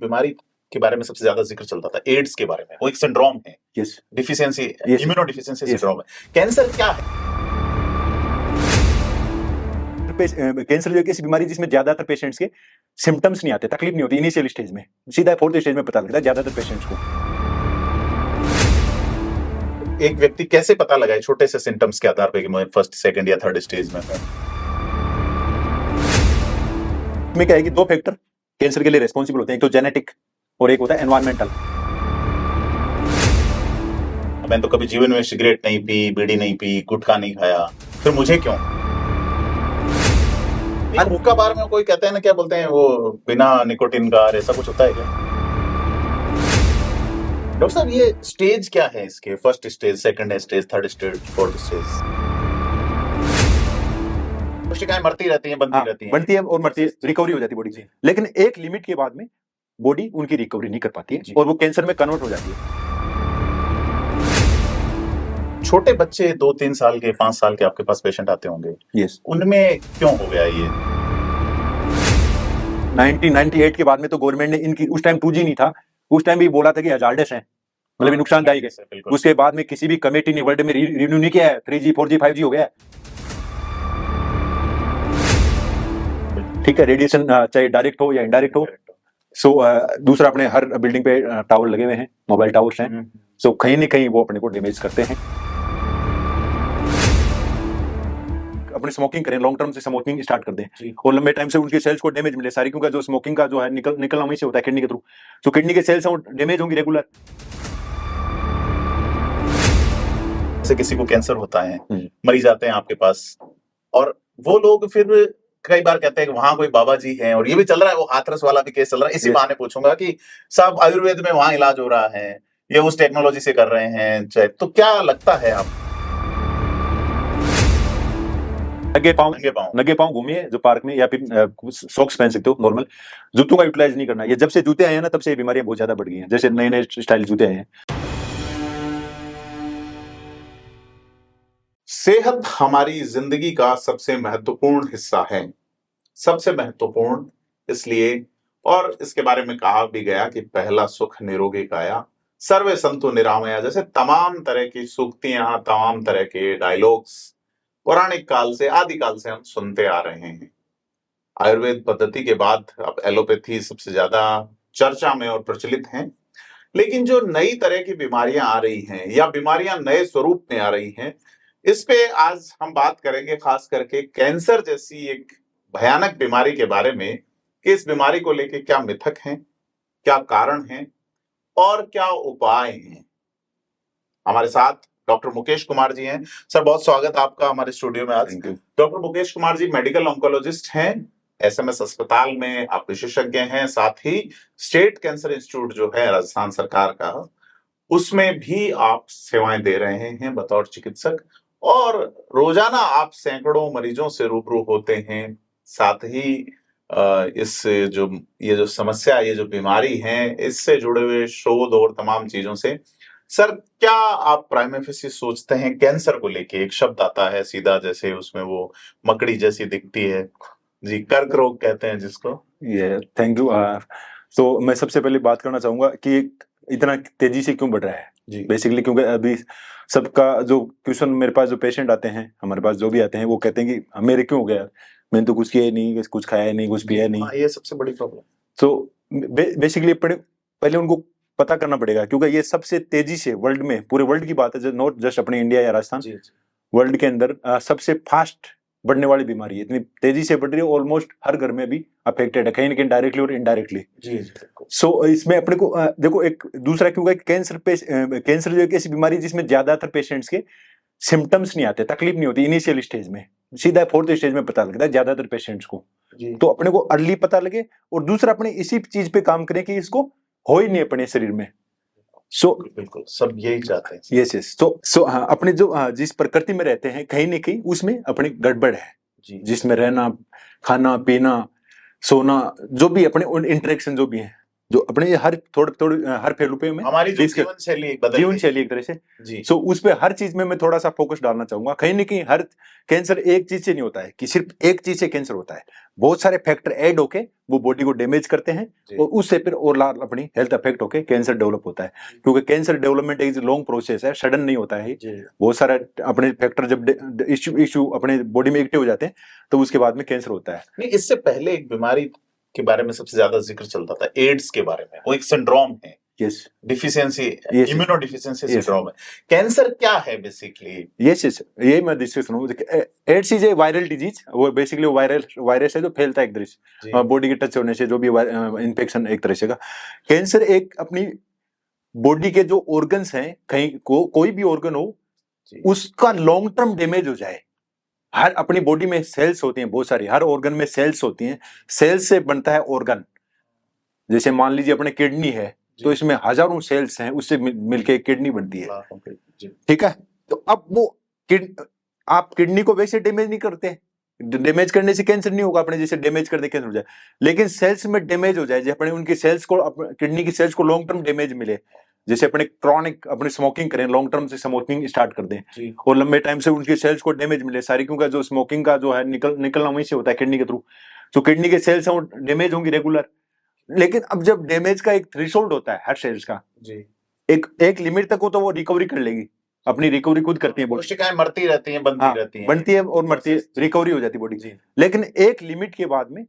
बीमारी के बारे में सबसे ज्यादा जिक्र चलता था एड्स के बारे में, वो एक सिंड्रोम है, yes deficiency, Yes. Immunodeficiency Yes. Syndrome है। कैंसर क्या है? कैंसर जो ऐसी बीमारी जिसमें ज्यादातर पेशेंट्स के सिम्टम्स नहीं आते, तकलीफ नहीं होती इनिशियल स्टेज में, सीधा फोर्थ स्टेज में पता लगता है ज्यादातर पेशेंट्स को। एक व्यक्ति कैसे पता लगाए छोटे से सिम्टम्स के आधार पे कि मैं फर्स्ट, सेकंड या थर्ड स्टेज में हूं? इसमें क्या है कि दो फैक्टर कैंसर के लिए रेस्पॉन्सिबल होते हैं, एक तो जेनेटिक और एक होता है एनवायरमेंटल। मैं तो कभी जीवन में सिगरेट नहीं पी, बीड़ी नहीं पी, गुटखा नहीं खाया, फिर मुझे क्यों? हुक्का बार में कोई कहते हैं ना, क्या बोलते हैं वो, बिना निकोटिन का, ऐसा कुछ होता है क्या? डॉक्टर साहब, ये स्टेज क्या है इसके? First stage, second stage, third stage, fourth stage? कोशिकाएं मरती रहती हैं, बनती है और मरती है, रिकवरी हो जाती है बॉडी से, लेकिन एक लिमिट के बाद में बॉडी उनकी रिकवरी नहीं कर पाती है और वो कैंसर में कन्वर्ट हो जाती है। छोटे बच्चे 2-3 साल के, 5 साल के आपके पास पेशेंट आते होंगे, यस उनमें क्यों हो गया ये? 1998 के बाद में तो गवर्नमेंट ने इनकी, उस टाइम 2G नहीं था, उस टाइम भी बोला था कि हजार्डस है, मतलब नुकसानदायक है। उसके बाद में किसी भी कमेटी ने वर्ल्ड में रिन्यू नहीं किया है, 3G 4G 5G हो गया है, ठीक है। रेडिएशन चाहे डायरेक्ट हो या इनडायरेक्ट हो। सो दूसरा, अपने हर बिल्डिंग पे टावर लगे हुए हैं, मोबाइल टावर्स हैं, सो कहीं ना कहीं वो अपने को डैमेज करते हैं। अपनी स्मोकिंग करें, लॉन्ग टर्म से स्मोकिंग स्टार्ट कर दें और लंबे टाइम से उनके सेल्स को डैमेज मिले सारी, क्योंकि जो स्मोकिंग का जो है निकलना वहीं से होता है किडनी के थ्रू, तो किडनी के सेल्स डैमेज होंगी रेगुलर। जैसे किसी को कैंसर होता है, मरीज आते हैं आपके पास, और वो लोग फिर कई बार कहते हैं कि वहां कोई बाबा जी हैं, और ये भी चल रहा है, वो हाथरस वाला भी केस चल रहा है। इसी बहाने पूछूंगा कि साहब, आयुर्वेद में वहां इलाज हो रहा है, ये उस टेक्नोलॉजी से कर रहे हैं, चाहे तो क्या लगता है आप? नंगे पांव घूमिए जो पार्क में, या फिर सॉक्स पहन सकते हो नॉर्मल, जूतों का यूटिलाइज नहीं करना। ये जब से जूते आए हैं ना, तब से बीमारियां बहुत ज्यादा बढ़ गई हैं, जैसे नए नए स्टाइल जूते आए हैं। सेहत हमारी जिंदगी का सबसे महत्वपूर्ण हिस्सा है, सबसे महत्वपूर्ण इसलिए, और इसके बारे में कहा भी गया कि पहला सुख निरोगी काया, सर्वे संतु निरामया, जैसे तमाम तरह की सूक्तियां, तमाम तरह के डायलॉग्स पौराणिक काल से, आदिकाल से हम सुनते आ रहे हैं। आयुर्वेद पद्धति के बाद अब एलोपैथी सबसे ज्यादा चर्चा में और प्रचलित है। लेकिन जो नई तरह की बीमारियां आ रही हैं, या बीमारियां नए स्वरूप में आ रही हैं, इस पे आज हम बात करेंगे, खास करके कैंसर जैसी एक भयानक बीमारी के बारे में, कि इस बीमारी को लेके क्या मिथक हैं, क्या कारण हैं और क्या उपाय हैं। हमारे साथ डॉक्टर मुकेश कुमार जी हैं। सर, बहुत स्वागत आपका हमारे स्टूडियो में आज। Doctor Mukesh Kumar ji medical oncologist हैं, एसएमएस अस्पताल में आप विशेषज्ञ हैं, साथ ही स्टेट कैंसर इंस्टीट्यूट जो है राजस्थान सरकार का, उसमें भी आप सेवाएं दे रहे हैं बतौर चिकित्सक, और रोजाना आप सैकड़ों मरीजों से रूबरू होते हैं। साथ ही इस ये जो समस्या, ये जो बीमारी है, इससे जुड़े हुए शोध और तमाम चीजों से। सर, क्या आप प्राइमा फेसी सोचते हैं कैंसर को लेके? एक शब्द आता है सीधा, जैसे उसमें वो मकड़ी जैसी दिखती है जी, कर्क रोग कहते हैं जिसको। ये थैंक यू। तो मैं सबसे पहले बात करना चाहूंगा कि इतना तेजी से क्यों बढ़ रहा है जी। बेसिकली क्योंकि अभी सबका जो क्वेश्चन, मेरे पास जो पेशेंट आते हैं, हमारे पास जो भी आते हैं, वो कहते हैं कि मेरे क्यों हो गया, मैंने तो कुछ किया ही नहीं, कुछ खाया ही नहीं, कुछ पिया नहीं। ये सबसे बड़ी प्रॉब्लम। तो बेसिकली पहले उनको पता करना पड़ेगा, क्योंकि ये सबसे तेजी से वर्ल्ड में, पूरे वर्ल्ड की बात है, नॉट जस्ट अपने इंडिया या राजस्थान, वर्ल्ड के अंदर सबसे फास्ट बढ़ने वाली बीमारी है। इतनी तेजी से बढ़ रही है, ऑलमोस्ट हर घर में भी अफेक्टेड है, कहीं ना कहीं डायरेक्टली और इनडायरेक्टली। सो इसमें अपने को देखो, एक दूसरा क्यों, कैंसर जो एक ऐसी बीमारी जिसमें ज्यादातर पेशेंट्स के सिम्टम्स नहीं आते, तकलीफ नहीं होती इनिशियल स्टेज में, सीधा फोर्थ स्टेज में पता लगता है ज्यादातर पेशेंट्स को। तो अपने को अर्ली पता लगे, और दूसरा अपने इसी चीज पे काम करें कि इसको हो ही नहीं अपने शरीर में। बिल्कुल सब यही चाहते हैं। यस। तो हाँ, अपने जो जिस प्रकृति में रहते हैं, कहीं ना कहीं उसमें अपनी गड़बड़ है जी। जिसमें रहना, खाना पीना, सोना, जो भी अपने इंटरेक्शन जो भी है, जो अपने ये हर थोड़े थोड़े हर फेलुपे में हमारी जो इसके- जीवन शैली बदल जीवन गई। शैली एक तरह से। जी सो उस पे हर चीज में मैं थोड़ा सा फोकस डालना चाहूंगा। कहीं ना कहीं हर कैंसर एक चीज से नहीं होता है कि सिर्फ एक चीज से कैंसर होता है, बहुत सारे फैक्टर ऐड होके वो बॉडी को डैमेज करते हैं जी। और उससे फिर और अपनी हेल्थ अफेक्ट होके कैंसर डेवलप होता है। क्योंकि कैंसर डेवलपमेंट एक लॉन्ग प्रोसेस है, सडन नहीं होता है। जी बहुत सारे अपने फैक्टर जब इश्यू अपने बॉडी में एक्टिव हो जाते हैं तो उसके बाद में कैंसर होता है। नहीं, इससे पहले एक बीमारी के बारे में सबसे ज्यादा जिक्र चलता था, एड्स के बारे में। वो एक सिंड्रोम है, yes deficiency, Yes. Immunodeficiency Yes. Syndrome है। कैंसर क्या है बेसिकली? यस यस ये मैं डिस्कस करूँ। AIDS is a viral disease, वो बेसिकली वायरस है जो फैलता है एक तरह जी से बॉडी के टच होने से, जो भी इन्फेक्शन एक तरह से का। कैंसर एक अपनी बॉडी के जो ऑर्गन्स हैं, कहीं कोई भी ऑर्गन हो जी उसका लॉन्ग टर्म डैमेज हो जाए। हर अपनी बॉडी में सेल्स होती हैं बहुत सारी, हर ऑर्गन में सेल्स होती हैं, सेल्स से बनता है ऑर्गन। जैसे मान लीजिए अपने किडनी है तो जी इसमें हजारों सेल्स हैं, उससे मिलके किडनी बनती है, लाखों के। जी ठीक है। तो अब वो आप किडनी को वैसे डैमेज नहीं करते, डैमेज करने से कैंसर नहीं होगा, अपने जैसे डैमेज कर दे कैंसर हो जाए। लेकिन सेल्स में डैमेज हो जाए, जैसे अपने उनकी सेल्स को, किडनी की सेल्स को लॉन्ग टर्म डैमेज मिले, जैसे अपने क्रॉनिक अपने स्मोकिंग करें, लॉन्ग टर्म से स्मोकिंग स्टार्ट कर दें जी और लंबे टाइम से उनकी सेल्स को डैमेज मिले सारी, क्योंकि जो स्मोकिंग का जो है निकलना वहीं से होता है किडनी के थ्रू, तो किडनी के सेल्स हैं वो डैमेज होंगी रेगुलर। लेकिन अब जब डैमेज का एक थ्रेशोल्ड होता है हर सेल्स का, जी एक लिमिट तक हो तो वो रिकवरी कर लेगी, अपनी रिकवरी खुद करती है बॉडी। कोशिकाएं मरती रहती हैं, बनती हाँ, रहती हैं, बनती है और मरती है, जी रिकवरी हो जाती है बॉडी। जी लेकिन एक लिमिट के बाद में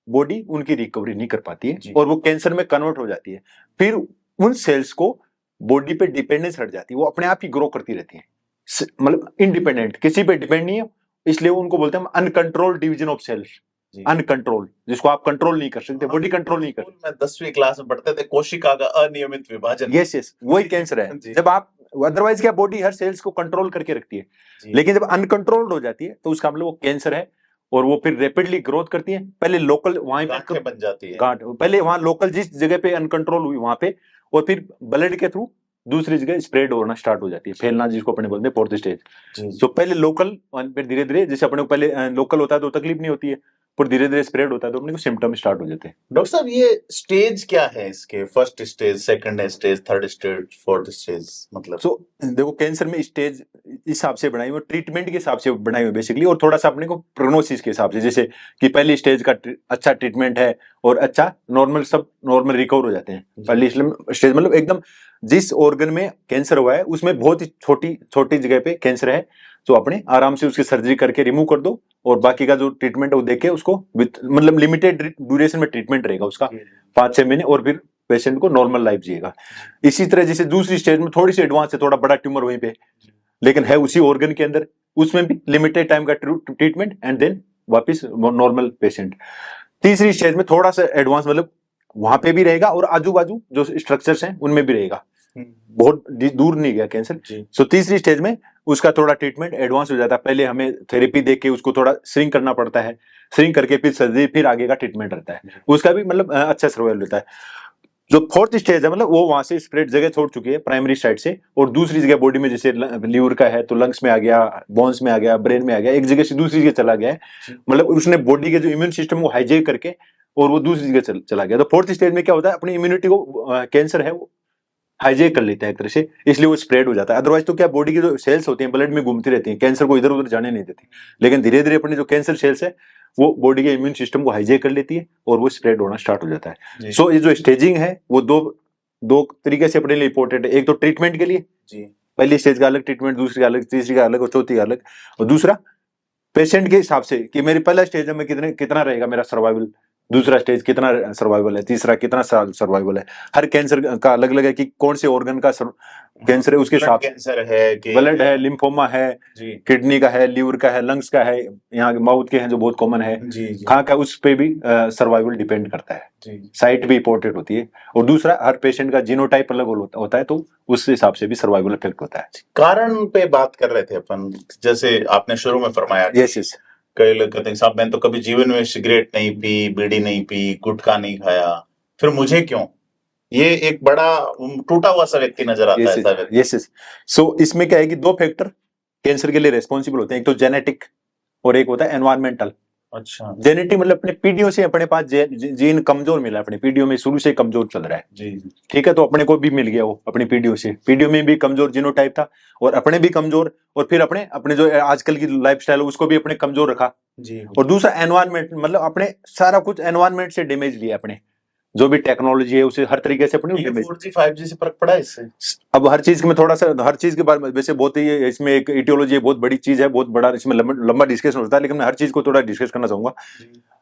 बॉडी उनकी रिकवरी नहीं कर पाती जी है और वो कैंसर में कन्वर्ट हो जाती है। फिर उन सेल्स को बॉडी पे डिपेंडेंस हट जाती है, वो अपने आप ही ग्रो करती रहती है, मतलब इंडिपेंडेंट, किसी पे डिपेंड नहीं है। इसलिए उनको बोलते हैं अनकंट्रोल्ड डिवीजन ऑफ सेल्स, जी। अनकंट्रोल, जिसको आप कंट्रोल नहीं कर सकते, हाँ, बॉडी कंट्रोल नहीं कर स्कूल में 10वीं क्लास में पढ़ते थे, कोशिका का अनियमित विभाजन। यस यस वही कैंसर है। जी जब आप अदरवाइज क्या बॉडी हर सेल्स को कंट्रोल करके रखती है, जी लेकिन जब अनकंट्रोल्ड हो जाती है तो उसका मतलब वो कैंसर है और वो फिर रैपिडली ग्रोथ करती है। पहले लोकल वहां गांठें बन जाती है। गांठ, पहले वहां लोकल जिस जगह पे अनकंट्रोल हुई वहां पे, और फिर ब्लड के थ्रू दूसरी जगह स्प्रेड होना स्टार्ट हो जाती है, फैलना, जिसको अपने बोलते हैं फोर्थ स्टेज। जी तो पहले लोकल, फिर धीरे धीरे, जैसे अपने को पहले लोकल होता है तो तकलीफ नहीं होती है, पर धीरे धीरे स्प्रेड होता है तो अपने को सिम्टम स्टार्ट हो जाते हैं। डॉक्टर साहब, ये स्टेज क्या है इसके? First stage, second stage, third stage, fourth stage, मतलब? सो देखो कैंसर में स्टेज इस हिसाब से बनाई हुई, ट्रीटमेंट के हिसाब से बनाई हुई बेसिकली, और थोड़ा सा अपने को प्रोग्नोसिस के हिसाब से, जैसे कि पहली स्टेज का अच्छा ट्रीटमेंट है और अच्छा नॉर्मल, सब नॉर्मल रिकवर हो जाते हैं। पहली स्टेज मतलब एकदम जिस ऑर्गन में कैंसर हुआ है उसमें बहुत ही छोटी छोटी जगह पे कैंसर है, तो अपने आराम से उसकी सर्जरी करके रिमूव कर दो और बाकी का जो ट्रीटमेंट है वो देके उसको मतलब लिमिटेड ड्यूरेशन में ट्रीटमेंट रहेगा उसका, 5-6 महीने, और फिर पेशेंट को नॉर्मल लाइफ जिएगा। इसी तरह जैसे दूसरी स्टेज में थोड़ी सी एडवांस है, थोड़ा बड़ा ट्यूमर वहीं पे, लेकिन है उसी ऑर्गन के अंदर, उसमें भी लिमिटेड टाइम का ट्रीटमेंट एंड देन वापस नॉर्मल पेशेंट। तीसरी स्टेज में थोड़ा सा एडवांस, मतलब वहां पे भी रहेगा और आजू बाजू जो स्ट्रक्चर्स हैं उनमें भी रहेगा, बहुत दूर नहीं गया कैंसर। सो तीसरी स्टेज में उसका थोड़ा ट्रीटमेंट एडवांस हो जाता है, पहले हमें थेरेपी दे के उसको थोड़ा श्रिंक करना पड़ता है, श्रिंक करके फिर सर्जरी, फिर आगे का ट्रीटमेंट रहता है, उसका भी मतलब अच्छा सर्वाइवल रहता है। जो फोर्थ स्टेज है मतलब वो वहां से स्प्रेड जगह छोड़ चुकी है प्राइमरी साइड से, और दूसरी जगह बॉडी में, जैसे लीवर का है तो लंग्स में आ गया, बोन्स में आ गया, ब्रेन में आ गया, एक जगह से दूसरी जगह चला गया है, मतलब उसने बॉडी के जो इम्यून सिस्टम को हाईजेक करके और वो दूसरी जगह चला गया। तो फोर्थ स्टेज में क्या होता है, अपनी इम्यूनिटी को कैंसर है वो हाईजेक कर लेता है एक तरह से, इसलिए वो स्प्रेड हो जाता है। अदरवाइज तो क्या, बॉडी की जो सेल्स होती हैं ब्लड में घूमती रहती हैं, कैंसर को इधर उधर जाने नहीं देती, लेकिन धीरे धीरे अपने जो कैंसर सेल्स है वो बॉडी के इम्यून सिस्टम को हाईजेक कर लेती है और वो स्प्रेड होना स्टार्ट हो जाता है। सो ये जो स्टेजिंग है वो दो तरीके से अपने लिए इंपॉर्टेंट है। एक तो ट्रीटमेंट के लिए, पहली स्टेज का अलग ट्रीटमेंट, दूसरी का अलग, तीसरी का अलग और चौथी का अलग, और दूसरा पेशेंट के हिसाब से कि मेरी पहला स्टेज में कितना रहेगा मेरा सर्वाइवल, दूसरा स्टेज कितना सर्वाइवल है, तीसरा कितना सर्वाइवल है। हर कैंसर का अलग अलग है कि कौन से ऑर्गन का कैंसर है, उसके हिसाब से कैंसर है कि ब्लड है, लिम्फोमा है, किडनी का है, लीवर का है, लंग्स का है, यहाँ माउथ के हैं जो बहुत कॉमन है, कहाँ का, उस पे भी सर्वाइवल डिपेंड करता है, साइट भी इंपॉर्टेंट होती है। और दूसरा हर पेशेंट का जीनोटाइप अलग होता है, तो उस हिसाब से भी सर्वाइवल इफेक्ट होता है। कारण पे बात कर रहे थे अपन, जैसे आपने शुरू में फरमाया, यस, कई लोग कहते हैं साहब मैंने तो कभी जीवन में सिगरेट नहीं पी, बीड़ी नहीं पी, गुटखा नहीं खाया, फिर मुझे क्यों? ये एक बड़ा टूटा हुआ सा व्यक्ति नजर आता है। यस। सो इसमें क्या है कि दो फैक्टर कैंसर के लिए रेस्पॉन्सिबल होते हैं, एक तो जेनेटिक और एक होता है एनवायरमेंटल। अच्छा, जेनेटिक मतलब अपने पीढ़ियों से अपने पास जीन कमजोर मिला, अपने पीढ़ियों में शुरू से कमजोर चल रहा है जी। ठीक है, तो अपने को भी मिल गया वो अपनी पीढ़ियों से, पीढ़ियों में भी कमजोर जीनोटाइप था और अपने भी कमजोर, और फिर अपने अपने जो आजकल की लाइफस्टाइल है उसको भी अपने कमजोर रखा जी। और दूसरा एनवायरनमेंट, मतलब अपने सारा कुछ एनवायरनमेंट से डैमेज लिया अपने, जो भी टेक्नोलॉजी है उसे हर तरीके से अपने डैमेज। 4G 5G से फर्क पड़ा इससे? अब हर चीज में थोड़ा सा, हर चीज के बारे में वैसे बहुत ही इसमें एक इटियोलॉजी बहुत बड़ी चीज है, बहुत बड़ा इसमें लंबा डिस्कशन होता है, लेकिन मैं हर चीज को थोड़ा डिस्कस करना चाहूंगा।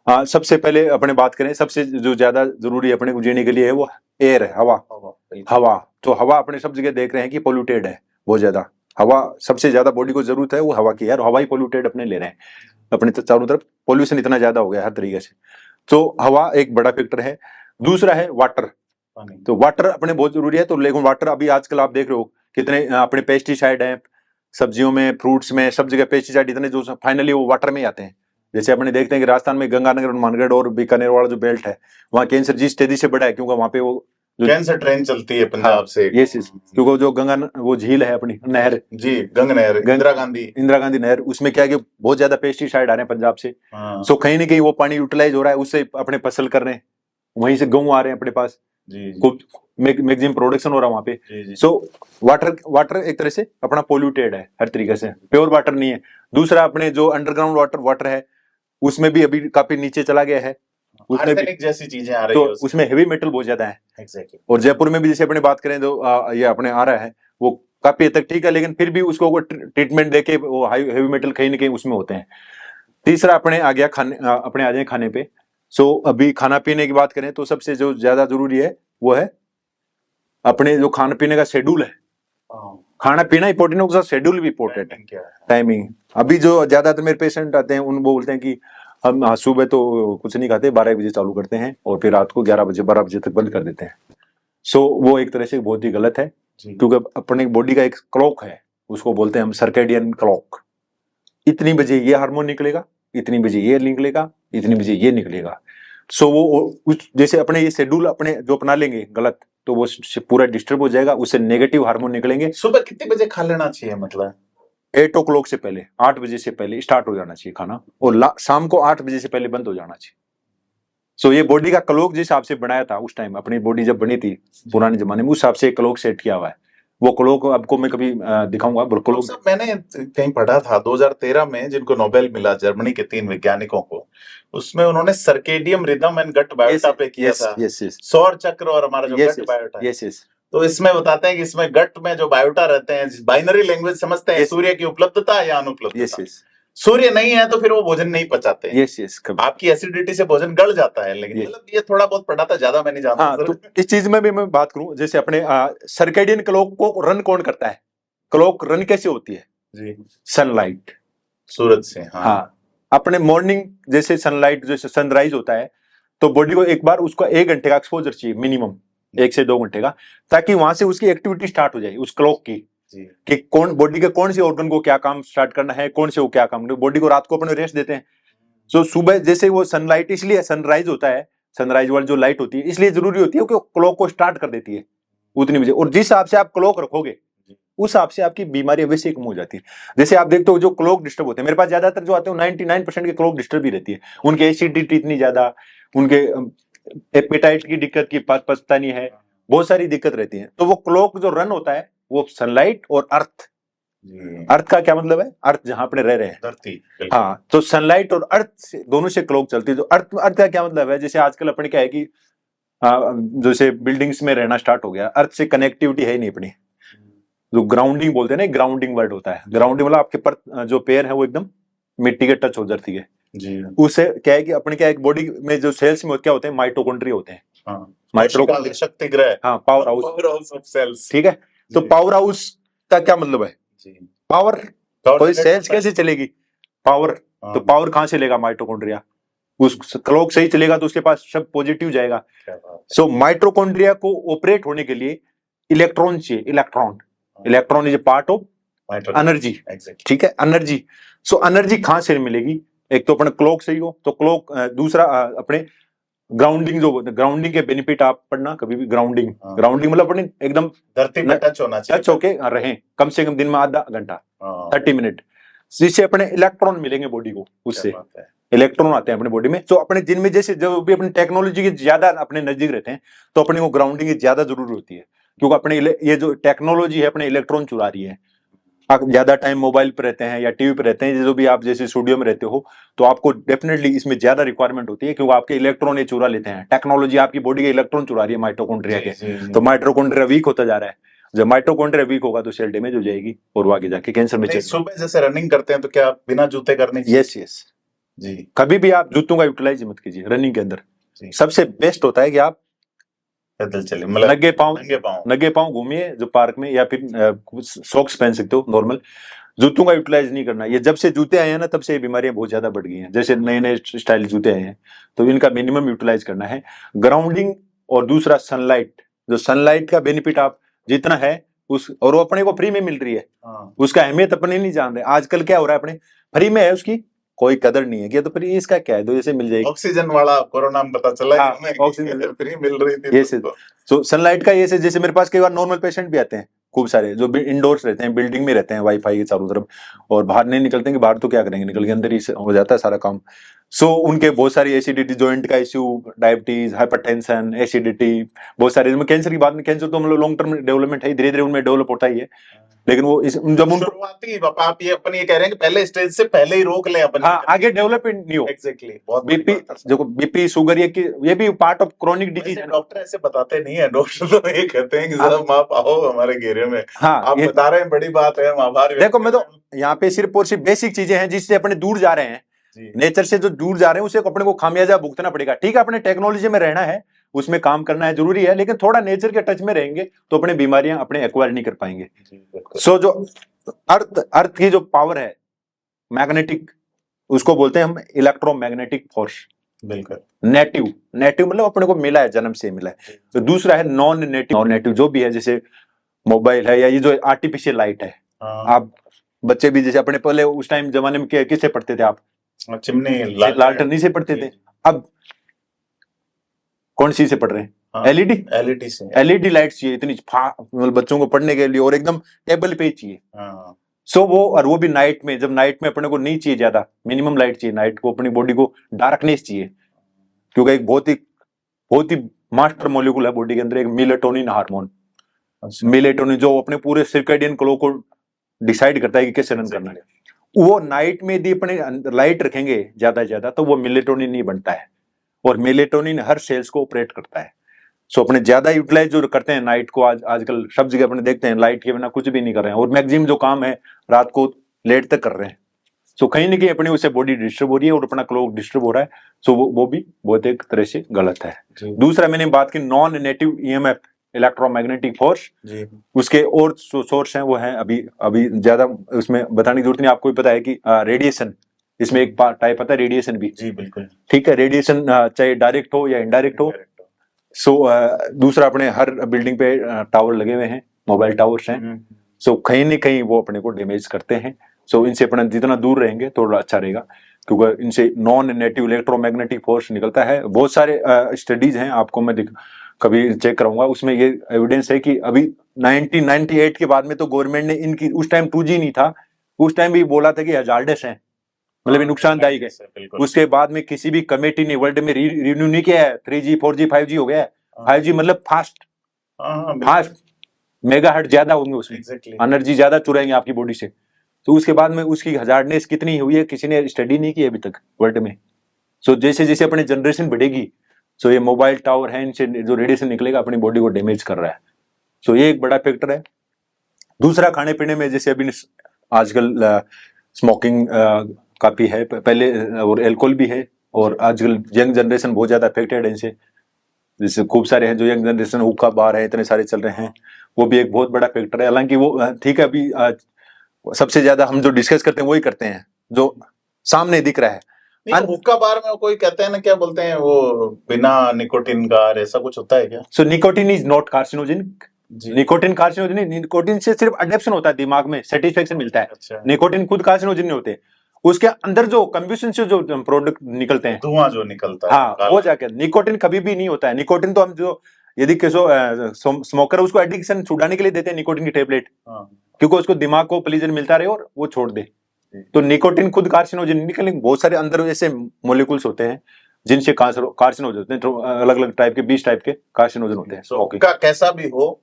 हाँ, सबसे पहले अपने बात करें, सबसे जो ज्यादा जरूरी अपने को जीने के लिए है वो एयर है, हवा। हवा तो हवा अपने सब जगह देख रहे हैं कि पोल्यूटेड है बहुत ज्यादा, हवा सबसे ज्यादा बॉडी को जरूरत है वो हवा की, यार हवा ही पोल्यूटेड अपने ले रहे हैं, अपने तो चारों तरफ पोल्यूशन इतना ज्यादा हो गया हर तरीके से, तो हवा एक बड़ा फैक्टर है। दूसरा है वाटर, तो वाटर अपने बहुत जरूरी है, तो लेकिन वाटर अभी आजकल आप देख रहे हो कितने अपने पेस्टिसाइड हैं सब्जियों में, फ्रूट्स में, सब जगह पेस्टिसाइड इतने जो फाइनली वो वाटर में ही आते हैं। जैसे अपने देखते हैं कि राजस्थान में गंगानगर, हनुमानगढ़ और बीकानेर वाला जो बेल्ट है वहाँ कैंसर जिस तेजी से बढ़ा है, क्योंकि वहाँ पे वो कैंसर ट्रेन चलती है पंजाब से। ये क्योंकि जो गंगा वो झील है अपनी नहर जी, गंगा नहर, इंदिरा गांधी नहर, उसमें क्या है कि बहुत ज्यादा पेस्टिसाइड आ रहे हैं पंजाब से, सो कहीं ना कहीं वो पानी यूटिलाइज हो रहा है, उससे अपने फसल कर रहे हैं, वहीं से गेहूं आ रहे हैं अपने पास, मैक्सिमम प्रोडक्शन हो रहा है वहां पे। सो वाटर एक तरह से अपना पोल्यूटेड है हर तरीके से, प्योर वाटर नहीं है। दूसरा अपने जो अंडरग्राउंड वाटर है उसमें भी अभी काफी नीचे चला गया है, उसमें भी जैसी चीजें आ रही है, तो उसमें हेवी मेटल बहुत ज्यादा है। एग्जैक्टली। और जयपुर में भी जैसे अपने बात करें तो ये अपने आ रहा है वो काफी हद तक ठीक है, लेकिन फिर भी उसको ट्रीटमेंट देके वो हेवी मेटल कहीं ना कहीं उसमें होते हैं। तीसरा अपने आ गया अपने आ जाए खाने पे। सो अभी खाना पीने की बात करें तो सबसे जो ज्यादा जरूरी है वो है अपने जो खाने पीने का शेड्यूल है, खाना पीना इंपॉर्टेंट है, उसका शेड्यूल भी इंपॉर्टेंट है, टाइमिंग। अभी जो ज्यादातर मेरे पेशेंट आते हैं उन बोलते हैं कि हम सुबह तो कुछ नहीं खाते, 12 बजे चालू करते हैं और फिर रात को 11 बजे 12 बजे तक बंद कर देते हैं। सो वो एक तरह से बहुत ही गलत है, क्योंकि अपने बॉडी का एक क्लॉक है, उसको बोलते हैं हम सर्केडियन क्लॉक। इतनी बजे ये हार्मोन निकलेगा, इतनी बजे ये निकलेगा, इतनी बजे ये निकलेगा। सो वो जैसे अपने ये शेड्यूल अपने जो अपना लेंगे गलत, तो वो पूरा डिस्टर्ब हो जाएगा, उससे नेगेटिव हार्मोन निकलेंगे। सुबह कितने बजे खा लेना चाहिए, मतलब 8 o'clock से पहले, 8 बजे से पहले स्टार्ट हो जाना चाहिए खाना, और शाम को 8 बजे से पहले बंद हो जाना चाहिए। सो ये बॉडी का क्लॉक जिस हिसाब से बनाया था उस टाइम, अपनी बॉडी जब बनी थी पुराने जमाने में, उस हिसाब से क्लॉक सेट किया हुआ है। वो क्लॉक आपको मैं कभी दिखाऊंगा क्लॉक। मैंने कहीं पढ़ा था 2013 में, जिनको नोबेल मिला जर्मनी के 3 वैज्ञानिकों को, उसमें उन्होंने circadian rhythm and gut biota पे किया था। सौर चक्र और हमारा जो गट बायोटा है, तो इसमें बताते हैं कि इसमें गट में जो बायोटा रहते हैं, बाइनरी लैंग्वेज समझते हैं, सूर्य की उपलब्धता या अनुपलब्धता। सूर्य नहीं है तो फिर वो भोजन नहीं पचाते। आपकी एसिडिटी से भोजन गल जाता है, लेकिन मतलब ये थोड़ा बहुत पढ़ा था, ज्यादा मैं नहीं जानता। हाँ, तो इस चीज में भी मैं बात करूं, जैसे अपने सर्केडियन क्लॉक को रन कौन करता है, क्लॉक रन कैसे होती है जी, सनलाइट, सूरज से। हाँ, अपने मॉर्निंग जैसे सनलाइट जैसे सनराइज होता है, तो बॉडी को एक बार उसका 1 घंटे का एक्सपोजर चाहिए मिनिमम, 1 से 2 घंटे का, ताकि वहां से उसकी एक्टिविटी स्टार्ट हो जाए उस क्लॉक की, कि कौन बॉडी के कौन से ऑर्गन को क्या काम स्टार्ट करना है, कौन से वो क्या काम। बॉडी को रात को अपने रेस्ट देते हैं, सो सुबह जैसे वो सनलाइट, इसलिए सनराइज होता है, सनराइज वाली जो लाइट होती है इसलिए जरूरी होती है कि क्लॉक को स्टार्ट कर देती है उतनी बजे, और जिस हिसाब से आप क्लॉक रखोगे उस हिसाब से आपकी बीमारी वैसे कम हो जाती है। जैसे आप देखते हो जो क्लॉक डिस्टर्ब होते हैं, मेरे पास ज्यादातर जो आते हैं 99% के क्लॉक डिस्टर्ब ही रहती है, उनके एसिडिटी इतनी ज्यादा, उनके एपेटाइट की दिक्कत की पचता नहीं है, बहुत सारी दिक्कत रहती है। तो वो क्लॉक जो रन होता है वो सनलाइट और अर्थ का क्या मतलब है, अर्थ जहां अपने रह रहे हैं धरती। हाँ, तो सनलाइट और अर्थ से दोनों से क्लॉक चलती है। तो अर्थ का क्या मतलब है, जैसे आजकल अपने क्या है कि जैसे बिल्डिंग्स में रहना स्टार्ट हो गया, अर्थ से कनेक्टिविटी है ही नहीं अपनी, जो ग्राउंडिंग बोलते हैं ना, ग्राउंडिंग वर्ड होता है। ग्राउंडिंग मतलब आपके पर जो पैर है वो एकदम मिट्टी के टच हो जाती है जी। उससे क्या है कि अपने क्या है बॉडी में जो सेल्स में क्या होते हैं, माइटोकॉन्ड्रिया होते हैं। माइटोकॉन्ड्रिया शक्ति ग्रह, हाँ, पावर हाउस ऑफ सेल्स, ठीक है। तो पावर हाउस का क्या मतलब है, पावर, कोई सेल्स कैसे चलेगी, पावर, तो पावर कहां से लेगा, माइटोकॉन्ड्रिया, उस क्लॉक सही चलेगा तो उसके पास सब पॉजिटिव जाएगा। सो माइटोकॉन्ड्रिया को ऑपरेट होने के लिए इलेक्ट्रॉन चाहिए, electron is a part of energy, ठीक है, एनर्जी। सो एनर्जी कहां से मिलेगी, एक तो अपने क्लॉक सही हो तो क्लॉक, दूसरा अपने ग्राउंडिंग, जो ग्राउंडिंग के बेनिफिट आप पढ़ना कभी भी, ग्राउंडिंग मतलब अपने एकदम धरती पे टच होना चाहिए, टच होके रहें कम से कम दिन में आधा घंटा 30 मिनट, जिससे अपने इलेक्ट्रॉन मिलेंगे बॉडी को उससे। इलेक्ट्रॉन आते हैं अपने बॉडी में। तो अपने जिनमें जैसे जब भी अपनी टेक्नोलॉजी के ज्यादा अपने नजदीक रहते हैं तो अपने को ग्राउंडिंग की ज्यादा जरूरत होती है, क्योंकि अपने ये जो टेक्नोलॉजी है अपने इलेक्ट्रॉन चुरा रही है। आप ज्यादा टाइम मोबाइल पर रहते हैं या टीवी पर रहते हैं, जो भी आप जैसे स्टूडियो में रहते हो, तो आपको डेफिनेटली इसमें ज्यादा रिक्वायरमेंट होती है, क्योंकि आपके इलेक्ट्रॉन ये चुरा लेते हैं। टेक्नोलॉजी आपकी बॉडी के इलेक्ट्रॉन चुरा रही है माइटोकॉन्ड्रिया के। तो माइटोकॉन्ड्रिया वीक होता जा रहा है। जब माइटोकॉन्ड्रिया वीक होगा तो सेल डैमेज हो जाएगी और वो आगे जाके कैंसर में सुबह जैसे रनिंग करते हैं तो क्या बिना जूते करने? यस जी। कभी भी आप जूतों का यूटिलाइज मत कीजिए रनिंग के अंदर। सबसे बेस्ट होता है कि आप पैदल चले, मतलब नंगे पांव घूमिए जो पार्क में, या फिर सॉक्स पहन सकते हो नॉर्मल। जूतों का यूटिलाइज नहीं करना। ये जब से जूते आए हैं ना तब से ये बीमारियां बहुत ज्यादा बढ़ गई हैं। जैसे नए नए स्टाइल जूते आए हैं तो इनका मिनिमम यूटिलाइज करना है। ग्राउंडिंग और दूसरा सनलाइट। जो सनलाइट का बेनिफिट आप जितना है उस, और वो अपने को फ्री में मिल रही है, उसका अहमियत अपने नहीं जान रहे। आजकल क्या हो रहा है, अपने फ्री में है उसकी कोई कदर नहीं है कि तो फिर इसका क्या है, तो जैसे मिल जाएगी। ऑक्सीजन वाला कोरोना में पता चला, ऑक्सीजन फ्री मिल रही थी। तो सनलाइट का ये जैसे मेरे पास कई बार नॉर्मल पेशेंट भी आते हैं खूब सारे, जो इंडोर्स रहते हैं, बिल्डिंग में रहते हैं वाईफाई के चारों तरफ, और बाहर नहीं निकलते हैं कि बाहर तो क्या करेंगे, निकल के अंदर ही हो जाता है सारा काम। सो उनके बहुत सारी एसिडिटी, जॉइंट का इश्यू, डायबिटीज, हाइपरटेंशन, एसिडिटी, बहुत सारे। कैंसर की बात में, कैंसर तो मतलब लॉन्ग टर्म डेवलपमेंट है, धीरे धीरे उनमें डेवलप होता ही है, लेकिन वो जब उनको शुरुआती आप ये अपन ये कह रहे हैं कि पहले स्टेज से पहले ही रोक लें अपन, हाँ, आगे डेवलपमेंट नहीं हो। एग्जैक्टली। बीपी, देखो बीपी, शुगर, ये भी पार्ट ऑफ क्रोनिक डिजीज है। डॉक्टर ऐसे बताते नहीं है, डॉक्टर तो ये कहते हैं कि साहब आप आओ हमारे घेरे में। हाँ, आप बता रहे हैं, बड़ी बात है, हम आभार। देखो मैं तो यहाँ पे सिर्फ और सिर्फ बेसिक चीजें हैं जिससे अपने दूर जा रहे हैं, नेचर से जो दूर जा रहे हैं उसे अपने को खामियाजा भुगतना पड़ेगा। ठीक है, अपने टेक्नोलॉजी में रहना है, उसमें काम करना है, जरूरी है, लेकिन थोड़ा नेचर के टच में रहेंगे तो अपने बीमारियां अपने एक्वायर नहीं कर पाएंगे। सो जो अर्थ की जो पावर है मैग्नेटिक, उसको बोलते हैं हम इलेक्ट्रोमैग्नेटिक फोर्स। बिल्कुल। नेटिव मतलब अपने को मिला है, जन्म से मिला है। तो दूसरा है नॉन नेटिव जो भी है, जैसे मोबाइल है या ये जो आर्टिफिशियल लाइट है। आप बच्चे भी जैसे अपने पहले उस टाइम जमाने में किससे पढ़ते थे आप? चिमनी लालटेन से पढ़ते थे। अब कौन सी से पढ़ रहे हैं? एलईडी से। एलईडी लाइट चाहिए इतनी मतलब बच्चों को पढ़ने के लिए, और एकदम टेबल पे चाहिए। सो वो भी नाइट में, जब नाइट में अपने को नहीं चाहिए ज्यादा, मिनिमम लाइट चाहिए नाइट को, अपनी बॉडी को डार्कनेस चाहिए, क्योंकि एक बहुत ही मास्टर मॉलिक्यूल है बॉडी के अंदर, एक मेलेटोनिन हार्मोन। मेलेटोनिन जो अपने पूरे सर्कैडियन क्लॉक को डिसाइड करता है कि कैसे रन करना है। वो नाइट में यदि अपने लाइट रखेंगे ज्यादा से ज्यादा तो वो मेलेटोनिन नहीं बनता है, और मेलेटोनिन हर सेल्स को ऑपरेट करता है। सो अपने ज्यादा यूटिलाइज जो करते हैं नाइट को, आजकल सब जगह अपने देखते हैं लाइट के बिना कुछ भी नहीं कर रहे हैं, और मैक्सिमम जो काम है रात को लेट तक कर रहे हैं। सो कहीं ना कहीं अपनी उससे बॉडी डिस्टर्ब हो रही है और अपना क्लॉक डिस्टर्ब हो रहा है। सो वो भी बहुत एक तरह से गलत है। दूसरा मैंने बात की non native EMF, electromagnetic force, उसके और सोर्स हैं, वो हैं अभी ज्यादा उसमें बताने की जरूरत नहीं, आपको भी पता है कि रेडिएशन, इसमें एक टाइप आता है रेडिएशन भी। जी बिल्कुल ठीक है, रेडिएशन चाहे डायरेक्ट हो या इनडायरेक्ट हो। सो दूसरा अपने हर बिल्डिंग पे टावर लगे हुए हैं, मोबाइल टावर्स हैं। सो कहीं ना कहीं वो अपने को डैमेज करते हैं। सो इनसे अपना जितना दूर रहेंगे थोड़ा अच्छा रहेगा, क्योंकि इनसे नॉन नेटिव इलेक्ट्रोमैग्नेटिक फोर्स निकलता है। बहुत सारे स्टडीज हैं, आपको मैं कभी चेक कराऊंगा, उसमें ये एविडेंस है कि अभी 1998 के बाद में तो गवर्नमेंट ने इनकी, उस टाइम 2G नहीं था, उस टाइम भी बोला था कि हजार्डस है, मतलब नुकसानदायक है। उसके बाद में किसी भी कमेटी ने वर्ल्ड में रिन्यू नहीं किया है। 3G 4G 5G हो गया है। 5G मतलब फास्ट मेगाहर्ट्ज ज्यादा होंगे, उसमें एनर्जी ज्यादा चुराएंगे आपकी बॉडी से। तो उसके बाद में उसकी हजार्डनेस कितनी हुई है किसी ने स्टडी नहीं की अभी तक वर्ल्ड में। सो जैसे जैसे अपनी जनरेशन बढ़ेगी, सो ये मोबाइल टावर है, इनसे जो रेडिएशन निकलेगा अपनी बॉडी को डैमेज कर रहा है। सो ये एक बड़ा फैक्टर है। दूसरा खाने पीने में, जैसे अभी आजकल स्मोकिंग काफी है पहले, और एल्कोहल भी है, और आजकल यंग जनरेशन बहुत ज्यादा अफेक्टेड है इनसे। जैसे खूब सारे हैं जो यंग जनरेशन, हुक्का बार है, इतने सारे चल रहे हैं, वो भी एक बहुत बड़ा फैक्टर है। हालांकि वो ठीक है, अभी सबसे ज्यादा हम जो डिस्कस करते हैं वही करते हैं जो सामने दिख रहा है। हुक्का बार में कोई कहते हैं ना, क्या बोलते हैं वो, बिना निकोटिन का, ऐसा कुछ होता है क्या? So nicotine is not carcinogenic. Nicotine carcinogenic, nicotine से सिर्फ अडेप्शन होता है, दिमाग में सेटिस्फेक्शन मिलता है। अच्छा। निकोटिन खुद कार्सिनोजेनिक नहीं होते, उसके अंदर जो कंबशन से जो प्रोडक्ट निकलते हैं, धुआं जो निकलता है, हाँ, वो जाके निकोटिन कभी भी नहीं होता है। निकोटिन तो हम जो यदि किसी स्मोकर उसको एडिक्शन छुड़ाने के लिए देते हैं निकोटिन की टेबलेट, क्योंकि उसको दिमाग को प्लेजर मिलता रहे और वो छोड़ दे। तो निकोटिन खुद कार्सिनोजन निकलने बहुत सारे अंदर ऐसे मोलिकुल्स होते हैं जिनसे कार्सिनोजन होते हैं, तो अलग अलग टाइप के 20 टाइप के कार्सिनोजन होते हैं। ओके, का कैसा भी हो,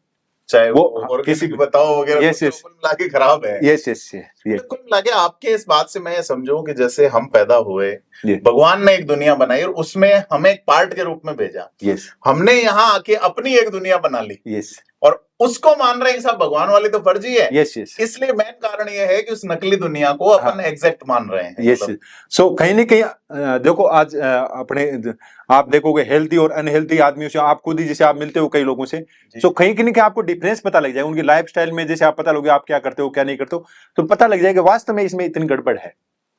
चाहे वो किसी ऑर्गेनिक बताओ वगैरह, यस यस कुल मिला के खराब है। यस यस कुल मिला के आपके इस बात से मैं ये समझूं कि जैसे हम पैदा हुए, ये भगवान ने एक दुनिया बनाई और उसमें हमें एक पार्ट के रूप में भेजा, यस हमने यहाँ आके अपनी एक दुनिया बना ली यस और उसको मान रहे हैं कि साहब भगवान वाली तो फर्जी है। यस यस इसलिए मेन कारण ये है कि उस नकली दुनिया को अपन एग्जैक्ट मान रहे हैं। यस सो कहीं ना कहीं देखो आज अपने आप देखोगे हेल्थी और अनहेल्थी आदमियों से, आप खुद ही जैसे आप मिलते हो कई लोगों से, सो कहीं ना कहीं आपको डिफरेंस पता लग जाएगा उनकी लाइफस्टाइल में। जैसे आप पता लोगे आप क्या करते हो क्या नहीं करते हो, तो पता लग जाएगा वास्तव में इसमें इतनी गड़बड़ है।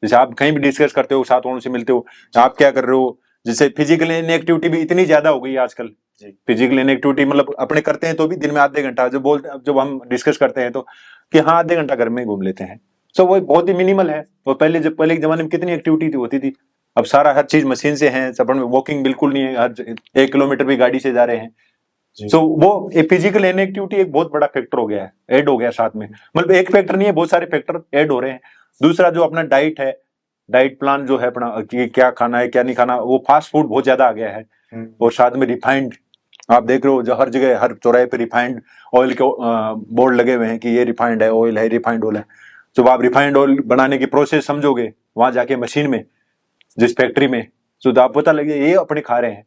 जैसे आप कहीं भी डिस्कस करते हो, साथ वालों से मिलते हो, आप क्या कर रहे हो, जैसे फिजिकल इनएक्टिविटी भी इतनी ज्यादा हो गई है आजकल। फिजिकल इनएक्टिविटी मतलब अपने करते हैं तो भी दिन में आधे घंटा, जब हम डिस्कस करते हैं तो कि हाँ आधे घंटा घर में घूम लेते हैं, सो वो बहुत ही मिनिमल है। वो पहले के जमाने में कितनी एक्टिविटी होती थी, अब सारा हर चीज मशीन से है, अपन में वॉकिंग बिल्कुल नहीं है, हर 1 किलोमीटर भी गाड़ी से जा रहे हैं। सो वो फिजिकल इनएक्टिविटी एक बहुत बड़ा फैक्टर हो गया है, ऐड हो गया साथ में, मतलब एक फैक्टर नहीं है बहुत सारे फैक्टर ऐड हो रहे हैं। दूसरा जो अपना डाइट है, डाइट प्लान जो है अपना कि क्या खाना है क्या नहीं खाना, वो फास्ट फूड बहुत ज्यादा आ गया है। और साथ में रिफाइंड, आप देख रहे हो जो हर जगह हर चौराहे पे रिफाइंड ऑयल के बोर्ड लगे हुए हैं कि ये रिफाइंड है ऑयल है, रिफाइंड ऑयल है। जब आप रिफाइंड ऑयल बनाने की प्रोसेस समझोगे वहां जाके मशीन में, जिस फैक्ट्री में, तो आप पता लगे ये अपने खा रहे हैं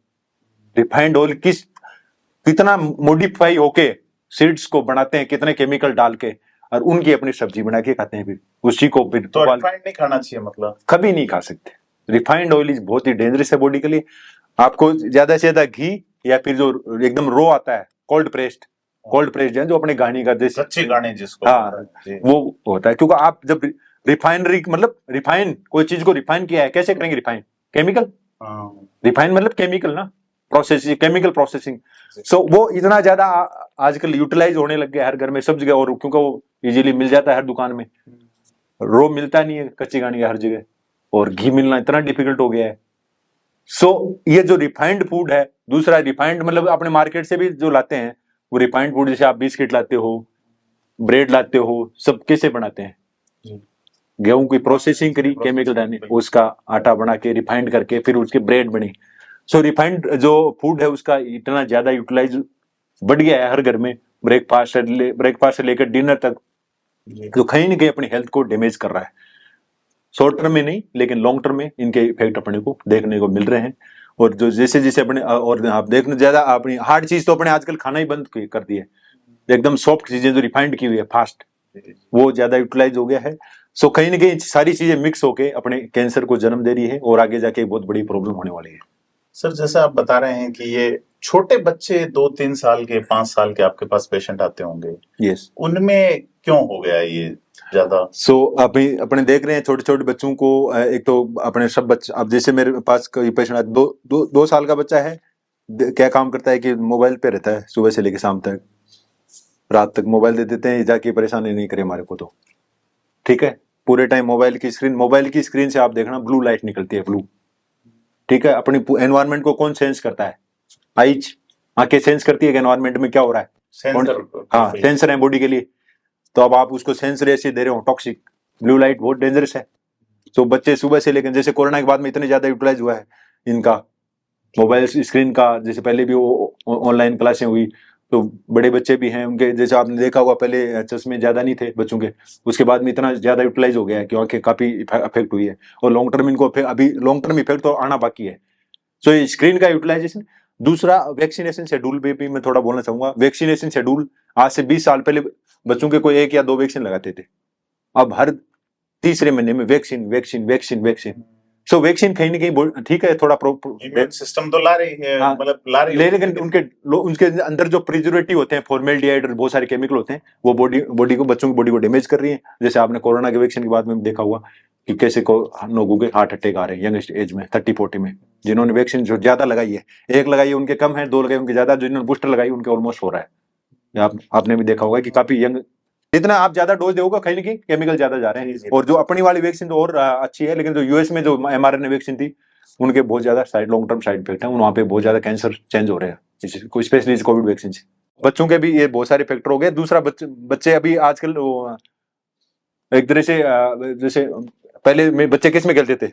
रिफाइंड ऑयल, कितना मॉडिफाई होके सीड्स को बनाते हैं, कितने केमिकल डाल के, और उनकी अपनी सब्जी बना के खाते हैं फिर उसी को। फिर तो रिफाइंड नहीं खाना चाहिए, मतलब कभी नहीं खा सकते। रिफाइंड ऑयल इज बहुत ही डेंजरस है बॉडी के लिए। आपको ज्यादा से ज्यादा घी या फिर जो एकदम रो आता है कोल्ड प्रेस्ड है जो अपने गाड़ी का जैसे कच्ची गाड़ी जिसको, हाँ वो होता है। क्योंकि आप जब रिफाइनरी मतलब रिफाइन कोई चीज को रिफाइन किया है, कैसे करेंगे रिफाइन, केमिकल, रिफाइन मतलब केमिकल ना, प्रोसेसिंग, केमिकल प्रोसेसिंग। सो वो इतना ज्यादा आजकल यूटिलाइज होने लग गया हर घर में सब जगह, और क्योंकि वो इजीली मिल जाता है हर दुकान में, रो मिलता नहीं है कच्ची गाड़ी हर जगह, और घी मिलना इतना डिफिकल्ट हो गया है। सो ये जो रिफाइंड फूड है, दूसरा रिफाइंड मतलब अपने मार्केट से भी जो लाते हैं वो रिफाइंड फूड, जैसे आप बिस्किट लाते हो, ब्रेड लाते हो, सब कैसे बनाते हैं, गेहूं की प्रोसेसिंग करी, केमिकल डालने, उसका आटा बना के रिफाइंड करके फिर उसकी ब्रेड बनी। सो रिफाइंड जो फूड है उसका इतना ज्यादा यूटिलाइज बढ़ गया है हर घर में, ब्रेकफास्ट से लेकर डिनर तक, जो कहीं ना कहीं अपनी हेल्थ को डैमेज कर रहा है। शॉर्ट टर्म में नहीं लेकिन लॉन्ग टर्म में इनके इफेक्ट अपने को देखने को मिल रहे हैं। और जो जैसे जैसे अपने, और आप देखने ज्यादा अपनी हार्ड चीज तो अपने आजकल खाना ही बंद कर दी है, एकदम सॉफ्ट चीजें जो रिफाइंड की हुई है फास्ट, वो ज्यादा यूटिलाइज हो गया है। सो कहीं ना कहीं सारी चीजें मिक्स होके अपने कैंसर को जन्म दे रही है और आगे जाके बहुत बड़ी प्रॉब्लम होने वाली है। सर जैसे आप बता रहे हैं कि ये छोटे बच्चे 2-3 साल के 5 साल के आपके पास पेशेंट आते होंगे, यस, उनमें क्यों हो गया ये ज्यादा? सो अभी अपने देख रहे हैं छोटे छोटे बच्चों को, एक तो अपने सब बच्चे, अब जैसे मेरे पास कोई पेशेंट है, 2 साल का बच्चा है, क्या काम करता है कि मोबाइल पे रहता है सुबह से लेकर शाम तक, रात तक मोबाइल दे देते हैं जाके, परेशानी नहीं करे हमारे को तो ठीक है, पूरे टाइम मोबाइल की स्क्रीन से आप देखना ब्लू लाइट निकलती है, ब्लू, ठीक है। अपनी एनवायरनमेंट को कौन सेंस करता है, आइज, आंखें सेंस करती है कि एनवायरनमेंट में क्या हो रहा है, हाँ सेंसर है बॉडी के लिए। तो अब आप उसको सेंस रे से दे रहे हो, टॉक्सिक ब्लू लाइट बहुत डेंजरस है। तो बच्चे सुबह से लेकर, जैसे कोरोना के बाद में इतने ज्यादा यूटिलाइज हुआ है इनका मोबाइल स्क्रीन का, जैसे पहले भी वो ऑनलाइन क्लासें हुई, तो बड़े बच्चे भी हैं उनके, जैसे आपने देखा हुआ पहले चश्मे ज्यादा नहीं थे बच्चों के, उसके बाद में इतना ज्यादा यूटिलाइज हो गया है कि आंखें काफी अफेक्ट हुई है, और लॉन्ग टर्म इनको अभी लॉन्ग टर्म इफेक्ट तो आना बाकी है। सो ये स्क्रीन का यूटिलाइजेशन। दूसरा वैक्सीनेशन शेड्यूल पे भी मैं थोड़ा बोलना चाहूंगा। वैक्सीनेशन शेड्यूल आज से 20 साल पहले बच्चों के कोई 1 या 2 वैक्सीन लगाते थे, अब हर तीसरे महीने में वैक्सीन वैक्सीन वैक्सीन वैक्सीन। सो वैक्सीन कहीं ना कहीं ठीक है, थोड़ा इम्यून सिस्टम तो ला रही है, मतलब ला रही है, लेकिन उनके अंदर जो प्रिजर्वेटिव होते हैं, फॉर्मेल्डिहाइड और बहुत सारे केमिकल होते हैं, वो बॉडी को, बच्चों की बॉडी को डैमेज कर रही है। जैसे आपने कोरोना के वैक्सीन के बाद में देखा हुआ कि कैसे को लोगों के हार्ट अटैक आ रहे हैं यंगेस्ट एज में, 30-40 में, जिन्होंने वैक्सीन जो ज्यादा लगाई है, 1 लगाई है उनके कम है, 2 लगाई उनके ज्यादा, जिन्होंने बूस्टर लगाई उनके ऑलमोस्ट हो रहा है। आपने भी देखा होगा कि काफी यंग, जितना आप ज्यादा डोज दोगे कहीं ना कहीं केमिकल ज्यादा जा रहे हैं। और जो अपनी वाली वैक्सीन तो और अच्छी है, लेकिन जो यूएस में जो mRNA वैक्सीन थी उनके बहुत ज्यादा लॉन्ग टर्म साइड इफेक्ट है, वहां पे बहुत ज्यादा कैंसर चेंज हो रहे हैं, स्पेशली कोविड वैक्सीन से। बच्चों के भी ये बहुत सारे फैक्टर हो गए। दूसरा बच्चे अभी आजकल एक तरह से जैसे पहले में बच्चे किस में खेलते थे,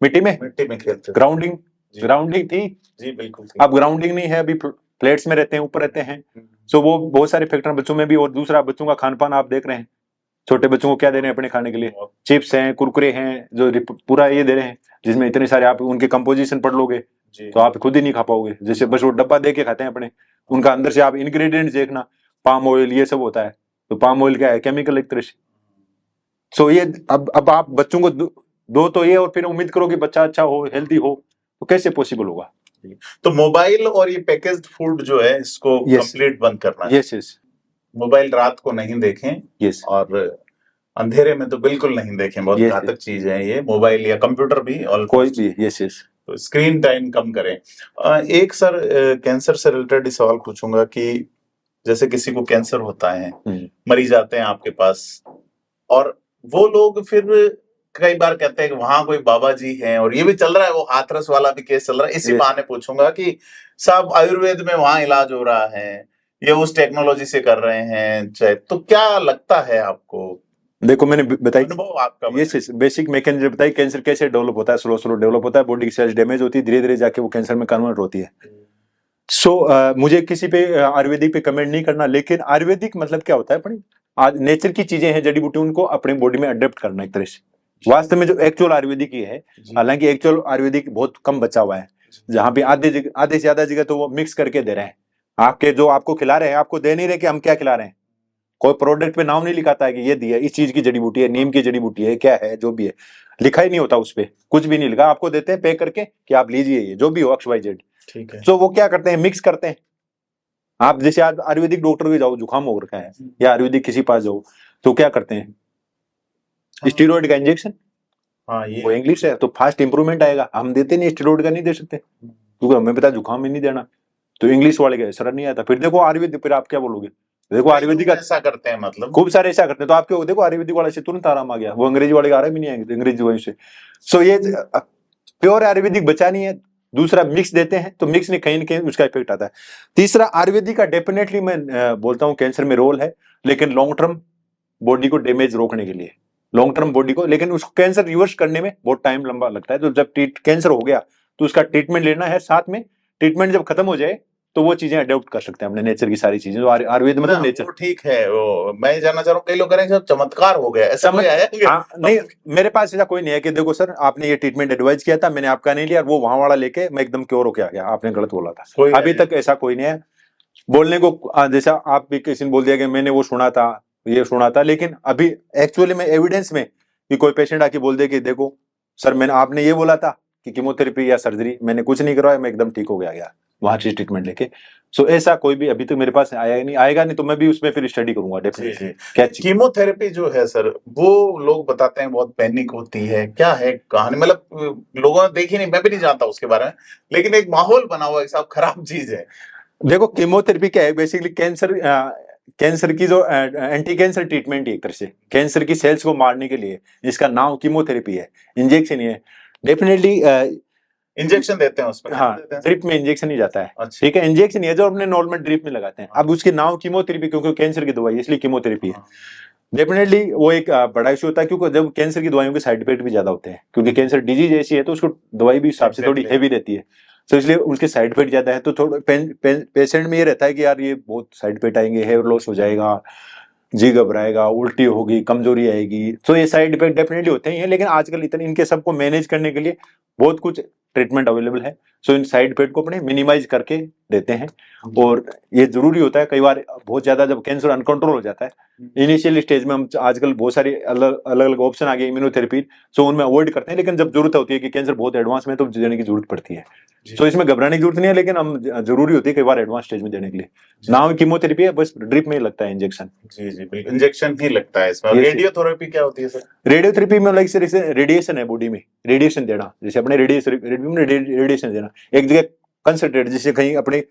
मिट्टी में खेलते थे। ग्राउंडिंग जी। ग्राउंडिंग थी। जी बिल्कुल थी। अब ग्राउंडिंग नहीं है, अभी प्लेट्स में रहते हैं, ऊपर रहते हैं। सो वो बहुत सारे फैक्टर बच्चों में भी। और दूसरा, बच्चों का खान पान आप देख रहे हैं, छोटे बच्चों को क्या दे रहे हैं अपने खाने के लिए, चिप्स हैं, कुरकुरे हैं, जो पूरा ये दे रहे हैं, जिसमें इतने सारे, आप उनके कंपोजिशन पढ़ लोगे तो आप खुद ही नहीं खा पाओगे। जैसे बस वो डब्बा दे के खाते हैं अपने, उनका अंदर से आप इंग्रेडिएंट्स देखना, पाम ऑयल ये सब होता है। तो पाम ऑयल क्या है, केमिकल एक तरह से। सो ये अब आप बच्चों को दो तो ये, और फिर उम्मीद करो कि बच्चा अच्छा हो, हेल्दी हो, तो कैसे पॉसिबल होगा। तो मोबाइल और ये पैकेज्ड फूड जो है, इसको कंप्लीट बंद करना है। यस। मोबाइल रात को नहीं देखें। यस। और अंधेरे में तो बिल्कुल नहीं देखें, बहुत Yes, घातक चीज है ये, मोबाइल या कंप्यूटर भी। कोई भी। यस। तो स्क्रीन टाइम कम करें। एक सर कैंसर से रिलेटेड सवाल पूछूंगा कि जैसे किसी को कैंसर होता है, मरीज आते हैं आपके पास, और वो लोग फिर कई बार कहते हैं कि वहां कोई बाबा जी हैं, और ये भी चल रहा है, वो हाथरस वाला भी केस चल रहा है। इसी बहाने पूछूंगा कि साहब आयुर्वेद में वहां इलाज हो रहा है, ये उस टेक्नोलॉजी से कर रहे हैं चाहे, तो क्या लगता है आपको? देखो मैंने बताई अनुभव आपका। ये बेसिक मैकेनिज्म बताई, कैंसर कैसे डेवलप होता है, स्लो डेवलप होता है, बॉडी की सेल्स डैमेज होती है, धीरे धीरे जाके वो कैंसर में कन्वर्ट होती है। मुझे किसी पे आयुर्वेदिक पे कमेंट नहीं करना, लेकिन आयुर्वेदिक मतलब क्या होता है, अपनी नेचर की चीजें हैं, जड़ी बूटी, उनको अपने बॉडी में अडेप्ट करना एक तरह से। वास्तव में जो एक्चुअल आयुर्वेदिक ही है, हालांकि एक्चुअल आयुर्वेदिक बहुत कम बचा हुआ है, जहां पे आधे से ज्यादा जगह तो वो मिक्स करके दे रहे हैं। आपके जो आपको खिला रहे हैं, आपको दे नहीं रहे कि हम क्या खिला रहे हैं। कोई प्रोडक्ट पे नाम नहीं लिखाता है कि ये दिया, इस चीज की जड़ी बूटी है, नीम की जड़ी बूटी है, क्या है, जो भी है लिखा ही नहीं होता, उस पे कुछ भी नहीं लिखा। आपको देते हैं पे करके कि आप लीजिए, ये जो भी हो XYZ। ठीक है। तो वो क्या करते हैं, मिक्स करते हैं। आप जैसे आज आयुर्वेदिक डॉक्टर के जाओ, जुकाम हो रखा है, या आयुर्वेदिक किसी पास जाओ, तो क्या करते हैं, स्टीरॉइड का इंजेक्शन। वो इंग्लिश है, तो फास्ट इंप्रूवमेंट आएगा। हम देते नहीं, स्टीरॉइड का नहीं दे सकते, क्योंकि हमें पता जुकाम में नहीं देना। तो इंग्लिश वाले का असर नहीं आता। फिर देखो आयुर्वेदिक, फिर आप क्या बोलोगे, देखो आयुर्वेदिक ऐसा करते हैं, मतलब खूब सारे ऐसा करते हैं। तो आपके देखो आयुर्वेदिक वाले से तुरंत आराम आ गया, वो अंग्रेजी वाले का आराम ही नहीं आएंगे, अंग्रेजी दवाई से। सो ये प्योर आयुर्वेदिक बचा नहीं है। दूसरा, मिक्स देते हैं, तो मिक्स ने कहीं ना कहीं उसका इफेक्ट आता है। तीसरा, आयुर्वेदिक का डेफिनेटली मैं बोलता हूँ कैंसर में रोल है, लेकिन लॉन्ग टर्म बॉडी को डैमेज रोकने के लिए, लॉन्ग टर्म बॉडी को, लेकिन उसको कैंसर रिवर्स करने में बहुत टाइम लंबा लगता है। तो जब कैंसर हो गया तो उसका ट्रीटमेंट लेना है, साथ में ट्रीटमेंट जब खत्म हो जाए तो वो चीजें अडॉप्ट कर सकते हैं अपने नेचर की सारी चीजें, जो आयुर्वेद मतलब नेचर। ठीक है, वो मैं जानना चाह रहा हूँ, कई लोग करेंगे चमत्कार हो गया, ऐसा कोई आया? नहीं, मेरे पास ऐसा कोई नहीं है कि देखो सर आपने ये ट्रीटमेंट एडवाइस किया था, मैंने आपका नहीं लिया, वो वहां वाला लेके मैं एकदम क्योर होके आ गया, आपने गलत बोला था। अभी तक ऐसा कोई नहीं है बोलने को। जैसा आप भी किसी ने बोल दिया कि मैंने वो सुना था, ये सुना था, लेकिन अभी एक्चुअली में एविडेंस में कि कोई पेशेंट आके बोल दे कि देखो सर, मैंने आपने ये बोला था कि कीमोथेरेपी या सर्जरी, मैंने कुछ नहीं करवाया, मैं एकदम ठीक हो गया वहां से ट्रीटमेंट लेके। सो ऐसा कोई भी अभी तक मेरे पास आया ही नहीं, आएगा नहीं तो मैं भी उसमें फिर स्टडी करूंगा डेफिनेटली। क्या कीमोथेरेपी जो है सर, वो लोग बताते हैं बहुत पैनिक होती है, क्या है कहानी? मतलब लोगों ने देखी नहीं, मैं भी नहीं जानता उसके बारे में, लेकिन एक माहौल बना हुआ है, सब खराब चीज है। देखो कीमोथेरेपी क्या है, बेसिकली कैंसर की जो एंटी कैंसर ट्रीटमेंट है, एक तरह से कैंसर की सेल्स को मारने के लिए, इसका नाम कीमोथेरेपी है, इंजेक्शन ही है। डेफिनेटली इंजेक्शन देते हैं उसमें। हाँ, ड्रिप में इंजेक्शन ही जाता है। ठीक है, इंजेक्शन है जो अपने नॉर्मल ड्रिप में लगाते हैं। अब उसके नाम कीमोथेरेपी, क्योंकि कैंसर की दवाई इसलिए कीमोथेरेपी है। डेफिनेटली वो एक बड़ा इशू होता है, क्योंकि जब कैंसर की दवाइयों के साइड इफेक्ट भी ज्यादा होते हैं, क्योंकि कैंसर डिजीज ऐसी है तो उसको दवाई भी हिसाब से थोड़ी हेवी रहती है, तो इसलिए उसके साइड इफेक्ट ज्यादा है। तो थोड़ा पेशेंट में ये रहता है कि यार ये बहुत साइड इफेक्ट आएंगे, हेयर लॉस हो जाएगा, जी घबराएगा, उल्टी होगी, कमजोरी आएगी। तो ये साइड इफेक्ट डेफिनेटली होते ही हैं, लेकिन आजकल इतने इनके सबको मैनेज करने के लिए बहुत कुछ ट्रीटमेंट अवेलेबल है। सो इन साइड इफेक्ट को अपने मिनिमाइज करके देते हैं। और ये जरूरी होता है, कई बार बहुत ज्यादा जब कैंसर अनकंट्रोल हो जाता है, इनिशियल स्टेज में हम आजकल बहुत सारे अलग अलग ऑप्शन आ गए इम्यूनोथेरेपी, सो उनमें अवॉइड करते हैं। लेकिन जब जरूरत होती है कि कैंसर बहुत एडवांस में, तो देने की जरूरत पड़ती है। तो इसमें घबराने की जरूरत नहीं है, लेकिन हम जरूरी होती है कई बार एडवांस स्टेज में देने के लिए। नाम कीमोथेरेपी है, बस ड्रिप में ही लगता है इंजेक्शन। जी जी बिल्कुल, इंजेक्शन ही लगता है इसमें। रेडियोथेरेपी क्या होती है सर? रेडियोथेरेपी में लाइक रेडिएशन है, बॉडी में रेडिएशन देना, जैसे अपने रेडिएशन देना एक जगह कंसंट्रेट, जैसे कहीं अपने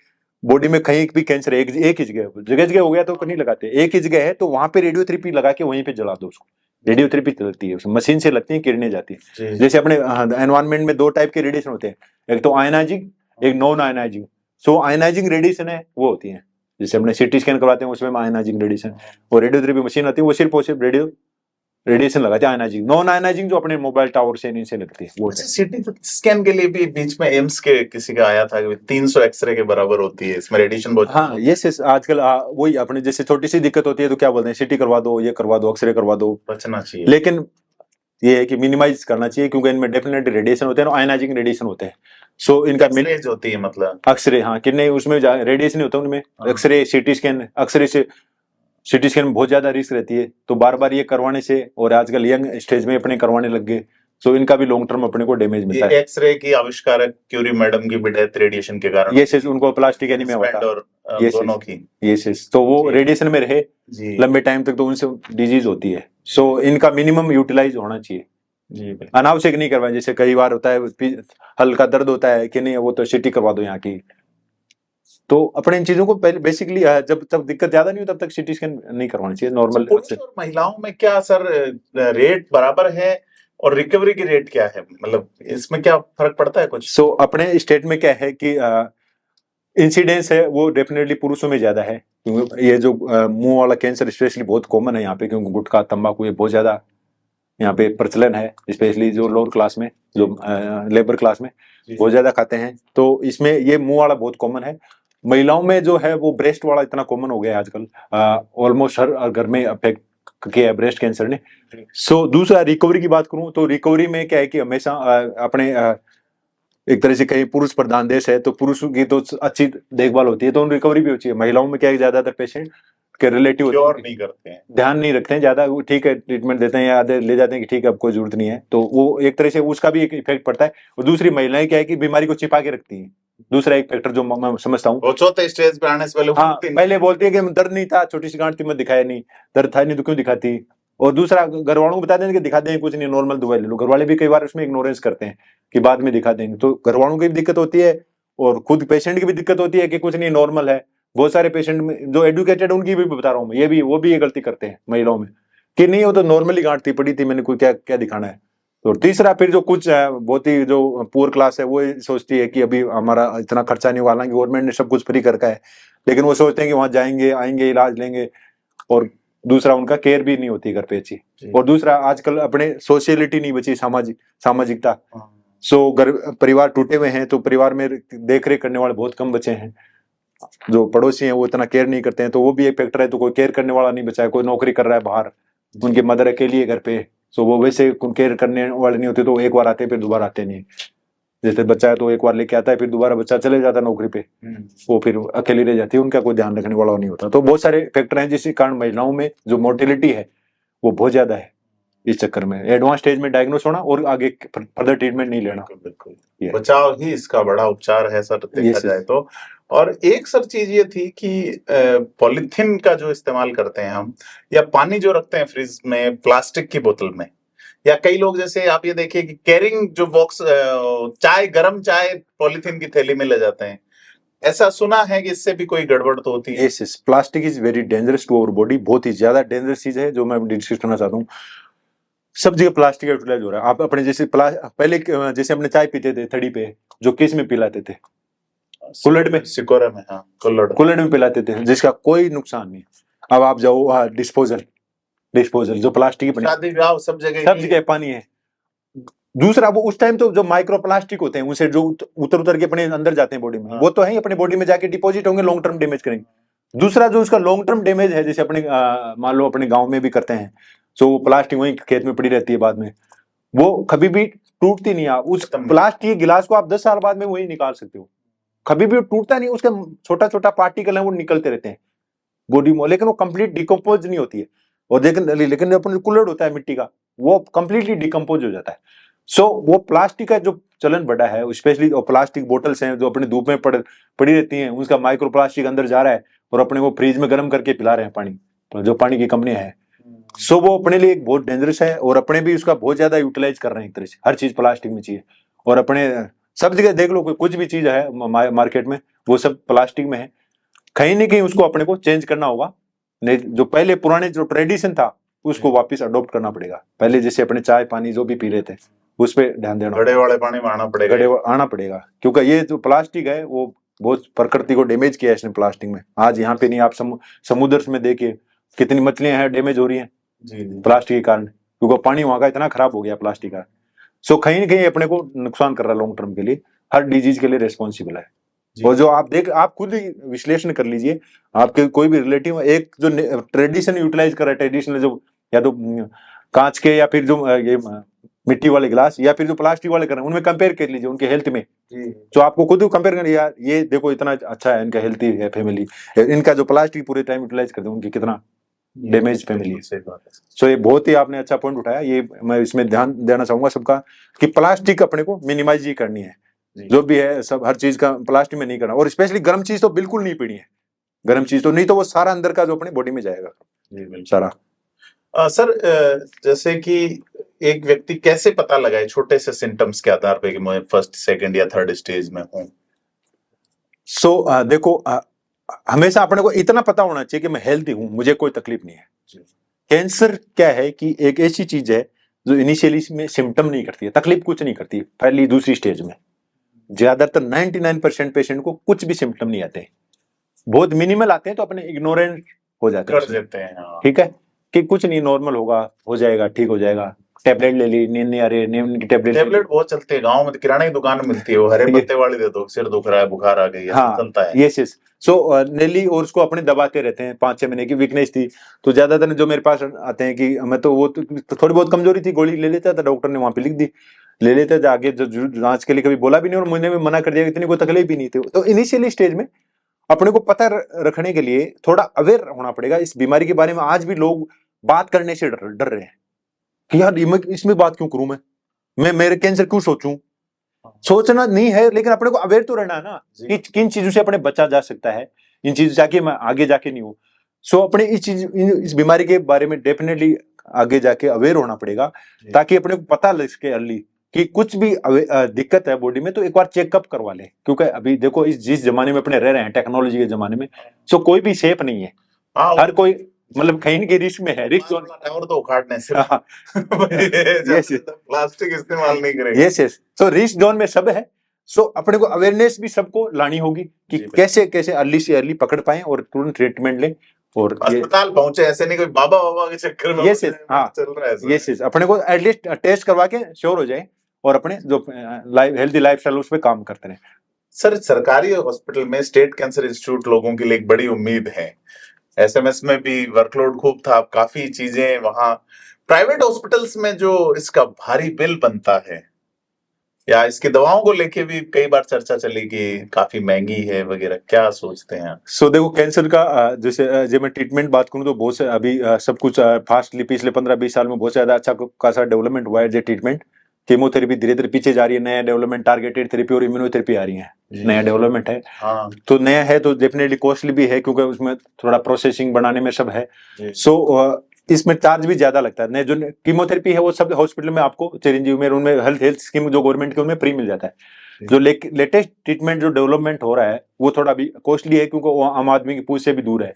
बॉडी में कहीं भी कैंसर है, एक ही जगह हो गया तो नहीं लगाते, एक ही जगह है तो वहां पे रेडियोथेरेपी लगा के वहीं पे जला दो उसको। रेडियोथेरेपी चलती है, मशीन से लगती है, किरणें जाती है। जैसे अपने एनवायरमेंट में दो टाइप के रेडिएशन होते हैं, एक तो आयनाइजिंग, एक नॉन आयनाइजिंग। सो आयनाइजिंग रेडिएशन है वो होती है, जैसे अपने सीटी स्कैन करवाते हैं उसमें आयनाइजिंग रेडिएशन, और रेडियोथेरेपी मशीन आती है वो सिर्फ रेडियो रेडिएशन लगाते हैं आयनाइजिंग, नॉन आयनाइजिंग जो अपने मोबाइल टावर से इनसे लगती है वो है। सीटी स्कैन के लिए भी बीच में एम्स के किसी का आया था कि 300 एक्सरे के बराबर होती है, इसमें रेडिएशन बहुत हाँ ये आजकल वही अपने जैसे छोटी सी दिक्कत होती है तो क्या बोलते हैं सिटी करवा दो, ये करवा दो, एक्सरे करवा दो, बचना चाहिए। लेकिन ये है कि मिनिमाइज करना चाहिए क्योंकि इनमें डेफिनेटली रेडिएशन होते हैं, आयनाइजिंग रेडिएशन होते हैं। सो इनका एक्सरेज होती है मतलब एक्सरे, हाँ कि नहीं उसमें रेडिएशन नहीं होता उनमें, एक्सरे सिटी स्कैन, एक्सरे से सिटी स्कैन में बहुत ज्यादा रिस्क रहती है, तो बार बार ये करवाने से, और आजकल यंग स्टेज में अपने करवाने लग गए, सो इनका भी लॉन्ग टर्म अपने को डैमेज मिलता है। एक्सरे की आविष्कारक क्यूरी मैडम की भी डेथ रेडिएशन के कारण, ये उनको प्लास्टिक एनीमिया होता है, ये दोनों की, ये तो वो रेडिएशन में रहे लंबे टाइम तक तो उनसे डिजीज होती है। सो इनका मिनिमम यूटिलाइज होना चाहिए, अनावश्यक नहीं करवाएं। जैसे कई बार होता है हल्का दर्द होता है कि नहीं वो तो सिटी करवा दो यहाँ की, तो अपने इन चीजों को पहले बेसिकली जब तक दिक्कत ज्यादा नहीं हो तब तक सिटी स्कैन नहीं करवाना चाहिए नॉर्मल। पुरुष और महिलाओं में क्या सर रेट बराबर है और रिकवरी की रेट क्या है, मतलब इसमें क्या फर्क पड़ता है कुछ? सो अपने स्टेट में क्या है कि इंसिडेंस है वो डेफिनेटली पुरुषों में ज्यादा है, क्योंकि ये जो मुंह वाला कैंसर स्पेशली बहुत कॉमन है यहाँ पे, क्योंकि गुटखा तंबाकू ये बहुत ज्यादा यहाँ पे प्रचलन है, स्पेशली जो लोअर क्लास में, जो लेबर क्लास में बहुत ज्यादा खाते हैं, तो इसमें ये मुंह वाला बहुत कॉमन है। महिलाओं में जो है वो ब्रेस्ट वाला इतना कॉमन हो गया है आजकल, ऑलमोस्ट हर घर में अफेक्ट किया है ब्रेस्ट कैंसर ने। सो दूसरा रिकवरी की बात करूं तो रिकवरी में क्या है कि हमेशा अपने एक तरह से कहीं पुरुष प्रधान देश है तो पुरुषों की तो अच्छी देखभाल होती है, तो उन रिकवरी भी होती है। महिलाओं में क्या है ज्यादातर पेशेंट के रिलेटिव नहीं करते हैं, ध्यान नहीं रखते हैं ज्यादा, वो ठीक है ट्रीटमेंट देते हैं या ले जाते हैं कि ठीक है अब कोई जरूरत नहीं है, तो वो एक तरह से उसका भी एक इफेक्ट पड़ता है। और दूसरी महिलाएं क्या है कि बीमारी को छिपा के रखती हैं, दूसरा एक फैक्टर जो मैं समझता हूँ। चौथे स्टेज पे आने से पहले हाँ पहले बोलती है कि दर्द नहीं था, छोटी सी गांठ थी मैं दिखाया नहीं, दर्द था नहीं तो क्यों दिखाती, और दूसरा घर वालों को बता देंगे कि दिखा देंगे कुछ नहीं नॉर्मल दवाई ले लो, घर वाले भी कई बार उसमें इग्नोरेंस करते हैं कि बाद में दिखा देंगे, तो घर वालों की भी दिक्कत होती है और खुद पेशेंट की भी दिक्कत होती है कि कुछ नहीं नॉर्मल है। बहुत सारे पेशेंट में जो एडुकेटेड उनकी भी बता रहा हूँ ये भी, वो भी ये गलती करते हैं महिलाओं में कि नहीं वो तो नॉर्मली गांठ थी पड़ी थी, मैंने कोई क्या क्या दिखाना है। और तीसरा फिर जो कुछ है बहुत ही जो पुअर क्लास है वो सोचती है कि अभी हमारा इतना खर्चा नहीं हुआ, हालांकि गवर्नमेंट ने सब कुछ फ्री कर रखा है, लेकिन वो सोचते हैं कि वहां जाएंगे आएंगे इलाज लेंगे, और दूसरा उनका केयर भी नहीं होती घर पे अच्छी, और दूसरा आजकल अपने सोशलिटी नहीं बची, सामाजिकता। सो घर परिवार टूटे हुए हैं तो परिवार में देख रेख करने वाले बहुत कम बचे हैं, जो पड़ोसी हैं वो इतना केयर नहीं करते हैं, तो वो भी एक फैक्टर है। तो कोई केयर करने वाला नहीं बचा है, कोई नौकरी कर रहा है बाहर, उनकी मदर अकेली है घर पे, सो वो वैसे केयर करने वाले नहीं होते, तो एक बार आते फिर दोबारा आते नहीं। जैसे बच्चा है तो एक बार लेके आता है फिर दोबारा बच्चा चले जाता है नौकरी पे, वो फिर अकेली रह जाती है, उनका कोई ध्यान रखने वाला नहीं होता। तो बहुत सारे फैक्टर हैं जिसके कारण महिलाओं में जो मोर्टेलिटी है वो बहुत ज्यादा है। इस चक्कर में एडवांस स्टेज में डायग्नोस होना और आगे फर्दर ट्रीटमेंट नहीं लेना, बिल्कुल बचाव ही इसका बड़ा उपचार है सर देखा जाए तो। और एक सर चीज ये थी कि पॉलिथीन का जो इस्तेमाल करते हैं हम, या पानी जो रखते हैं फ्रिज में प्लास्टिक की बोतल में, या कई लोग जैसे आप ये देखिए कि कैरिंग जो बॉक्स चाय गर्म चाय पॉलिथीन की थैली में ले जाते हैं, ऐसा सुना है कि इससे भी कोई गड़बड़ तो होती है? Yes, plastic is very dangerous to our body, बहुत ही ज्यादा डेंजरस चीज है जो मैं डिस्कस करना चाहता हूँ। सब जगह प्लास्टिक यूटिलाइज हो रहा है। आप अपने जैसे पहले जैसे अपने चाय पीते थे थड़ी पे, जो किस में पिलाते थे, कुल्हड़ में, सिकोरे में, हाँ कुल्हड़ में पिलाते थे, जिसका कोई नुकसान नहीं। अब आप जाओ डिस्पोजल जो प्लास्टिक की, शादी ब्याह सब जगह पानी है। दूसरा वो उस टाइम तो जो माइक्रो प्लास्टिक होते हैं उनसे जो उतर के अपने अंदर जाते हैं बॉडी में, वो तो है अपने बॉडी में जाके डिपॉजिट होंगे, लॉन्ग टर्म डैमेज करेंगे। दूसरा जो उसका लॉन्ग टर्म डैमेज है, जैसे अपने मान लो अपने गांव में भी करते हैं, तो प्लास्टिक वही खेत में पड़ी रहती है, बाद में वो कभी भी टूटती नहीं है। उस प्लास्टिक गिलास को आप 10 साल बाद में वही निकाल सकते हो, कभी भी टूटता नहीं, उसका छोटा छोटा पार्टिकल है वो निकलते रहते हैं बॉडी में, लेकिन वो कंप्लीट डिकम्पोज नहीं होती है। और लेकिन अपन कुल्हड़ होता है मिट्टी का, वो कंप्लीटली डिकम्पोज हो जाता है। सो वो प्लास्टिक का जो चलन बढ़ा है, स्पेशली प्लास्टिक बोतल्स हैं जो अपने धूप में पड़ी रहती हैं, उसका माइक्रो प्लास्टिक अंदर जा रहा है और अपने वो फ्रिज में गर्म करके पिला रहे हैं पानी, जो पानी की कंपनियां हैं। सो वो अपने लिए एक बहुत डेंजरस है, और अपने भी उसका बहुत ज्यादा यूटिलाइज कर रहे हैं एक तरह से, हर चीज प्लास्टिक में चाहिए। और अपने सब जगह देख लो, कुछ भी चीज है मार्केट में वो सब प्लास्टिक में है, कहीं ना कहीं उसको अपने को चेंज करना होगा। नहीं, जो पहले पुराने जो ट्रेडिशन था उसको वापस अडॉप्ट करना पड़ेगा। पहले जैसे अपने चाय पानी जो भी पी रहे थे उस पर ध्यान देना, घड़े वाले पानी में आना पड़ेगा, क्योंकि ये जो प्लास्टिक है वो बहुत प्रकृति को डैमेज किया है इसने प्लास्टिक में। आज यहाँ पे नहीं, आप समुद्र में देखिए कितनी मछलियां हैं डैमेज हो रही हैं प्लास्टिक के कारण। क्योंकि पानी वहां का इतना खराब हो गया प्लास्टिक का। सो कहीं ना कहीं अपने को नुकसान कर रहा है लॉन्ग टर्म के लिए, हर डिजीज के लिए रिस्पॉन्सिबल है। और जो आप खुद ही विश्लेषण कर लीजिए, आपके कोई भी रिलेटिव एक जो ट्रेडिशन यूटिलाइज कर रहा है, ट्रेडिशनल जो या तो कांच के या फिर जो ये मिट्टी वाले गिलास या फिर जो प्लास्टिक वाले कर रहे हैं, उनमें कंपेयर कर लीजिए उनके हेल्थ में। जो आपको खुद कंपेयर करना, यार ये देखो इतना अच्छा है, इनका हेल्थी है फैमिली, इनका जो प्लास्टिक पूरे टाइम यूटिलाइज करते हैं उनकी कितना डैमेज फैमिली है। सो ये बहुत ही आपने अच्छा पॉइंट उठाया, ये मैं इसमें ध्यान देना चाहूंगा सबका कि प्लास्टिक अपने को मिनिमाइज ही करनी है, जो भी है सब हर चीज का प्लास्टिक में नहीं करना, और स्पेशली गर्म चीज तो बिल्कुल नहीं पीनी है, गर्म चीज तो नहीं, तो वो सारा अंदर का जो अपने बॉडी में जाएगा सारा। सर जैसे कि एक व्यक्ति कैसे पता लगाए छोटे से सिम्टम्स के आधार पे कि मैं फर्स्ट सेकंड या थर्ड स्टेज में हूँ? सो देखो हमेशा अपने को इतना पता होना चाहिए कि मैं हेल्थी हूं, मुझे कोई तकलीफ नहीं है। कैंसर क्या है कि एक ऐसी चीज है जो इनिशियली में सिम्टम नहीं करती है, तकलीफ कुछ नहीं करती, पहली दूसरी स्टेज में ज्यादातर 99% पेशेंट को कुछ भी सिम्टम नहीं आते, बहुत मिनिमल आते हैं तो अपने इग्नोरेंट हो जाते हैं, ठीक है कि कुछ नहीं, नॉर्मल होगा, हो जाएगा, ठीक हो जाएगा, टेबलेट ले ली, नींद नहीं आ रही, नींद की टेबलेट बहुत चलती है गांव में, किराने की दुकान में मिलती है, वो हरे पत्ते वाली दे दो, सिर दुख रहा है, बुखार आ गई है, हाँ, चलता है। Yes yes. सो नेली, और उसको अपने दबाते रहते हैं, 5-6 महीने की वीकनेस थी तो ज्यादातर जो मेरे पास आते हैं कि मैं तो वो तो थोड़ी बहुत कमजोरी थी, गोली ले लेता था, डॉक्टर ने वहां पे लिख दी, ले लेते थे, आगे जो जांच के लिए कभी बोला भी नहीं और मुझे भी मना कर दिया, इतनी कोई तकलीफ भी नहीं थी। तो इनिशियली स्टेज में अपने को पता रखने के लिए थोड़ा अवेयर होना पड़ेगा इस बीमारी के बारे में। आज भी लोग बात करने से डर रहे हैं कि यार इसमें बात क्यों करूं, मैं मेरे कैंसर क्यों सोचूं, सोचना नहीं है, लेकिन अपने को अवेयर तो रहना है ना कि किन चीजों से अपने बचा जा सकता है, इन चीजों से आके मैं आगे जाके नहीं हूं। सो अपने इस बीमारी के बारे में डेफिनेटली आगे जाके अवेयर होना पड़ेगा, ताकि अपने को पता लग सके अर्ली कि कुछ भी दिक्कत है बॉडी में तो एक बार चेकअप करवा ले। क्योंकि अभी देखो जिस जमाने में अपने रह रहे हैं, टेक्नोलॉजी के जमाने में, सो कोई भी सेफ नहीं है, हर कोई मतलब कहीं के रिस्क में है, रिस्क टावर तो उखाड़ने से प्लास्टिक इस्तेमाल नहीं करेंगे। Yes yes, so risk zone में सब है। सो अपने को अवेयरनेस भी सबको लानी होगी कि कैसे कैसे अर्ली से अर्ली पकड़ पाए और तुरंत ट्रीटमेंट लें और अस्पताल पहुंचे, ऐसे नहीं कोई बाबा के चक्कर में यस यस, हाँ चल रहा है। यस यस, अपने को एटलीस्ट टेस्ट करवा के श्योर हो जाए और अपने जो हेल्दी लाइफस्टाइल उस पर काम करते रहे। सर सरकारी हॉस्पिटल में स्टेट कैंसर इंस्टीट्यूट लोगों के लिए एक बड़ी उम्मीद है, एसएमएस में भी वर्कलोड खूब था, काफी चीजें वहां। प्राइवेट हॉस्पिटल्स में जो इसका भारी बिल बनता है या इसकी दवाओं को लेके भी कई बार चर्चा चली कि काफी महंगी है वगैरह, क्या सोचते हैं आप? सो देखो कैंसर का जैसे जब मैं ट्रीटमेंट बात करूं तो बहुत से अभी सब कुछ फास्टली पिछले 15-20 साल में बहुत ज्यादा अच्छा खासा डेवलपमेंट हुआ है। जो ट्रीटमेंट कीमोथेरेपी धीरे धीरे पीछे जा रही है, नया डेवलपमेंट, टारगेटेड थेरेपी और इम्यूनोथेरेपी आ रही है, नया डेवलपमेंट है। हाँ। तो नया है तो डेफिनेटली कॉस्टली भी है, क्योंकि उसमें थोड़ा प्रोसेसिंग बनाने में सब है। सो इसमें चार्ज भी ज्यादा लगता है। जो कीमोथेरेपी है वो सब हॉस्पिटल में आपको चिरंजीवी में उनमें हेल्थ स्कीम जो गवर्नमेंट के उनमें फ्री मिल जाता है। जो लेटेस्ट ट्रीटमेंट जो डेवलपमेंट हो रहा है वो थोड़ा भी कॉस्टली है, क्योंकि वो आम आदमी की पूछ से भी दूर है।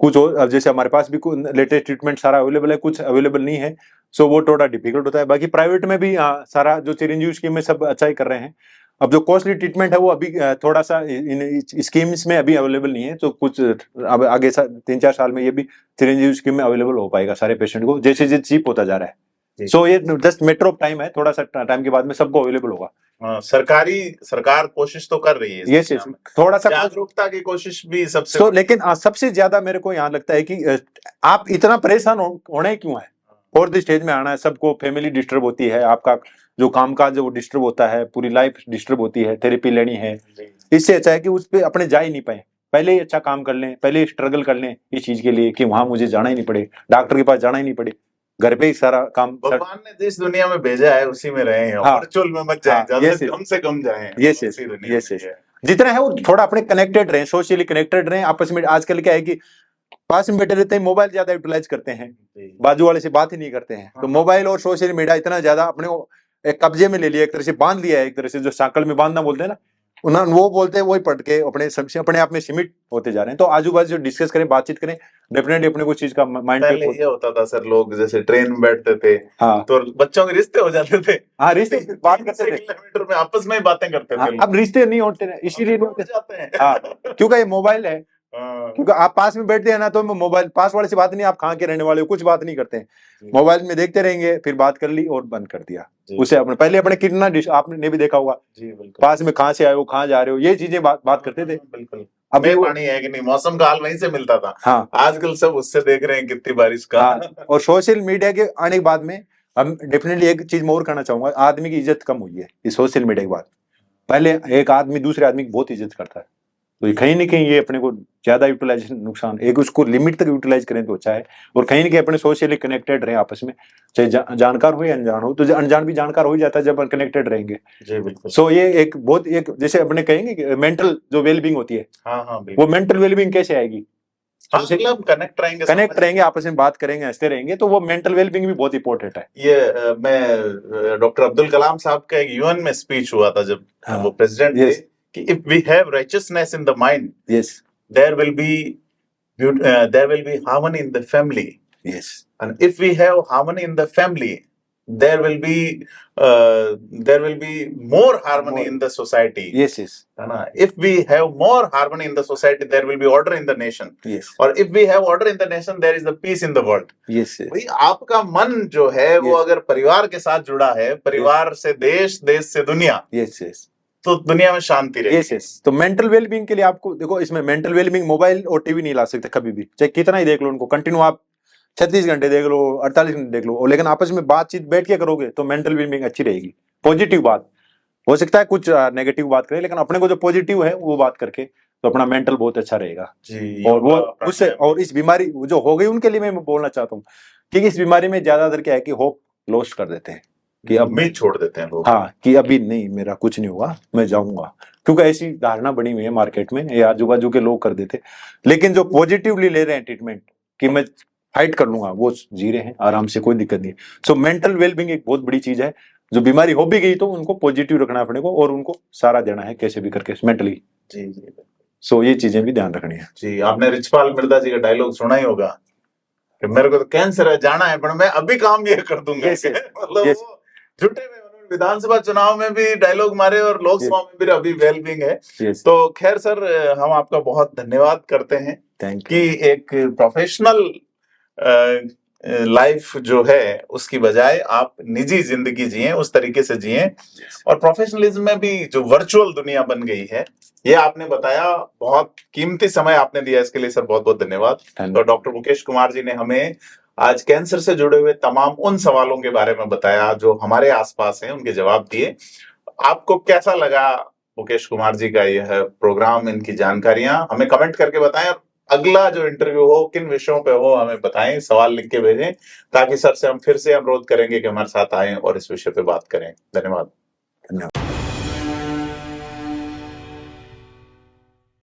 कुछ और जैसे हमारे पास भी लेटेस्ट ट्रीटमेंट सारा अवेलेबल है, कुछ अवेलेबल नहीं है, सो वो थोड़ा डिफिकल्ट होता है। बाकी प्राइवेट में भी सारा जो चिरंजीवी स्कीम में सब अच्छा ही कर रहे हैं। अब जो कॉस्टली ट्रीटमेंट है वो अभी थोड़ा सा इन स्कीम्स में अभी अवेलेबल नहीं है, तो कुछ अब आगे 3-4 साल में ये भी चिरंजीवी स्कीम में अवेलेबल हो पाएगा सारे पेशेंट को, जैसे जैसे चीप होता जा रहा है। सो ये जस्ट मैटर ऑफ टाइम है, थोड़ा सा टाइम के बाद में सबको अवेलेबल होगा। सरकार कोशिश तो कर रही है, यस यस, थोड़ा सा जागरूकता की कोशिश भी सबसे तो, लेकिन सबसे ज्यादा मेरे को यहाँ लगता है कि आप इतना परेशान होने क्यों है, फोर्थ स्टेज में आना है, सबको फैमिली डिस्टर्ब होती है, आपका जो काम काज वो डिस्टर्ब होता है, पूरी लाइफ डिस्टर्ब होती है, थेरेपी लेनी है, इससे अच्छा है कि उस पर अपने जा ही नहीं पाए, पहले ही अच्छा काम कर लें, पहले ही स्ट्रगल कर लें इस चीज के लिए कि वहां मुझे जाना ही नहीं पड़े, डॉक्टर के पास जाना ही नहीं पड़े, घर पे ही सारा काम। भगवान ने जिस दुनिया में भेजा है उसी में रहे हैं, वर्चुअल में मत जाएं, कम से कम जाएं। यस यस यस यस, जितना है वो थोड़ा अपने कनेक्टेड रहें, सोशली कनेक्टेड रहें आपस में। आजकल क्या है कि पास में बैठे रहते हैं, मोबाइल ज्यादा यूटिलाइज करते हैं, बाजू वाले से बात ही नहीं करते हैं। तो मोबाइल और सोशल मीडिया इतना ज्यादा अपने को एक कब्जे में ले लिया, एक तरह से बांध लिया है, एक तरह से जो साकल में बांधना बोलते हैं ना, उन्होंने वो बोलते हैं, वही पढ़ के अपने आप में सीमित होते जा रहे हैं। तो आजू बाजू डिस्कस करें, बातचीत करें, डेफिनेटली अपने को चीज का माइंड पे ये होता था सर, लोग जैसे ट्रेन में बैठते थे, हाँ, तो बच्चों के रिश्ते हो जाते थे, हाँ रिश्ते बात करते थे, किलोमीटर में आपस में ही बातें करते थे। अब रिश्ते नहीं होते, इसीलिए जाते हैं, हाँ, क्योंकि ये मोबाइल है, क्योंकि आप पास में बैठते हैं ना तो मोबाइल, पास वाले से बात नहीं, आप कहाँ के रहने वाले हो, कुछ बात नहीं करते हैं, मोबाइल में देखते रहेंगे, फिर बात कर ली और बंद कर दिया। उसे अपने पहले अपने कितना आपने भी देखा होगा, पास में कहाँ से आए हो, कहाँ जा रहे हो, ये चीजें बात करते थे। बिल्कुल। अभी पानी है कि नहीं, मौसम का हाल वहीं से मिलता था। हाँ, आजकल सब उससे देख रहे हैं कितनी बारिश का। हाँ, और सोशल मीडिया के आने के बाद में हम डेफिनेटली एक चीज मैं और कहना चाहूंगा, आदमी की इज्जत कम हुई है इस सोशल मीडिया के बाद। पहले एक आदमी दूसरे आदमी की बहुत इज्जत करता है, तो कहीं ना कहीं ये अपने को ज्यादा यूटिलाइजेशन नुकसान, एक उसको लिमिट तक यूटिलाइज करें तो अच्छा है, और कहीं ना कहीं अपने सोशली कनेक्टेड रहे आपस में, चाहे जानकार हो या अनजान हो, तो अनजान भी जानकार हो ही जाता है जब कनेक्टेड रहेंगे। जी बिल्कुल। सो ये एक बहुत, एक जैसे अपने कहेंगे मेंटल जो वेलबींग होती है, हाँ वो मेंटल वेलबींग कैसे आएगी, मतलब कनेक्ट रहेंगे आपस में, बात करेंगे, हंसते रहेंगे, तो वो मेंटल वेलबींग भी बहुत इंपॉर्टेंट है। ये मैं डॉक्टर अब्दुल कलाम साहब का एक यूएन में स्पीच हुआ था जब वो प्रेसिडेंट थे, कि if we have righteousness in the mind, there will be harmony in the family, and if we have harmony in the family, there will be more harmony in the society. Yes. है ना? If we have more harmony in the society, there will be order in the nation. Yes. और if we have order in the nation, there is the peace in the world. Yes. भाई आपका मन जो है वो अगर परिवार के साथ जुड़ा है, परिवार से देश, देश से दुनिया, तो दुनिया में शांति रहेगी। तो मेंटल वेलबींग के लिए आपको देखो, इसमें मेंटल वेलबींग मोबाइल और टीवी नहीं ला सकते कभी भी, चाहे कितना ही देख लो उनको, कंटिन्यू आप 36 घंटे देख लो, 48 घंटे देख लो, लेकिन आपस में बातचीत बैठ के करोगे तो मेंटल वेलबींग अच्छी रहेगी। पॉजिटिव बात, हो सकता है कुछ नेगेटिव बात करें, लेकिन अपने को जो पॉजिटिव है वो बात करके तो अपना मेंटल बहुत अच्छा रहेगा जी। और वो उससे, और इस बीमारी जो हो गई उनके लिए मैं बोलना चाहता हूँ कि इस बीमारी में ज्यादातर क्या है कि होप लॉस कर देते हैं, कि अब उम्मीद छोड़ देते हैं लोग। हाँ, कि अभी नहीं, मेरा कुछ नहीं हुआ, मैं जाऊंगा, क्योंकि ऐसी धारणा बनी हुई है मार्केट में, ये आजू बाजू के लोग कर देते। लेकिन जो पॉजिटिवली ले रहे हैं ट्रीटमेंट कि मैं फाइट कर लूंगा, वो जी रहे हैं आराम से, कोई दिक्कत नहीं। सो मेंटल वेलबींग एक बहुत बड़ी चीज है, जो बीमारी हो भी गई तो उनको पॉजिटिव रखना अपने को, और उनको सारा देना है कैसे भी करके मेंटली। जी। सो ये चीजें भी ध्यान रखनी है जी। आपने रिचपाल मिर्दा जी का डायलॉग सुना ही होगा कि मेरे को तो कैंसर है, जाना है, पर मैं अभी काम ये कर दूंगा। मतलब झूठे में उन्होंने विधानसभा चुनाव में भी डायलॉग मारे और लोकसभा में भी अभी वेलबींग है। तो खैर सर, हम आपका बहुत धन्यवाद करते हैं कि एक प्रोफेशनल लाइफ जो है उसकी बजाय आप निजी जिंदगी जिए, उस तरीके से जिए, और प्रोफेशनलिज्म में भी जो वर्चुअल दुनिया बन गई है, ये आपने बताया। बहुत कीमती समय आपने दिया, इसके लिए सर बहुत बहुत धन्यवाद। तो डॉक्टर मुकेश कुमार जी ने हमें आज कैंसर से जुड़े हुए तमाम उन सवालों के बारे में बताया जो हमारे आसपास हैं, उनके जवाब दिए। आपको कैसा लगा मुकेश कुमार जी का यह प्रोग्राम, इनकी जानकारियां हमें कमेंट करके बताएं। अगला जो इंटरव्यू हो किन विषयों पे हो हमें बताएं, सवाल लिख के भेजें, ताकि सर से हम फिर से अनुरोध करेंगे कि हमारे साथ आएं और इस विषय पे बात करें। धन्यवाद।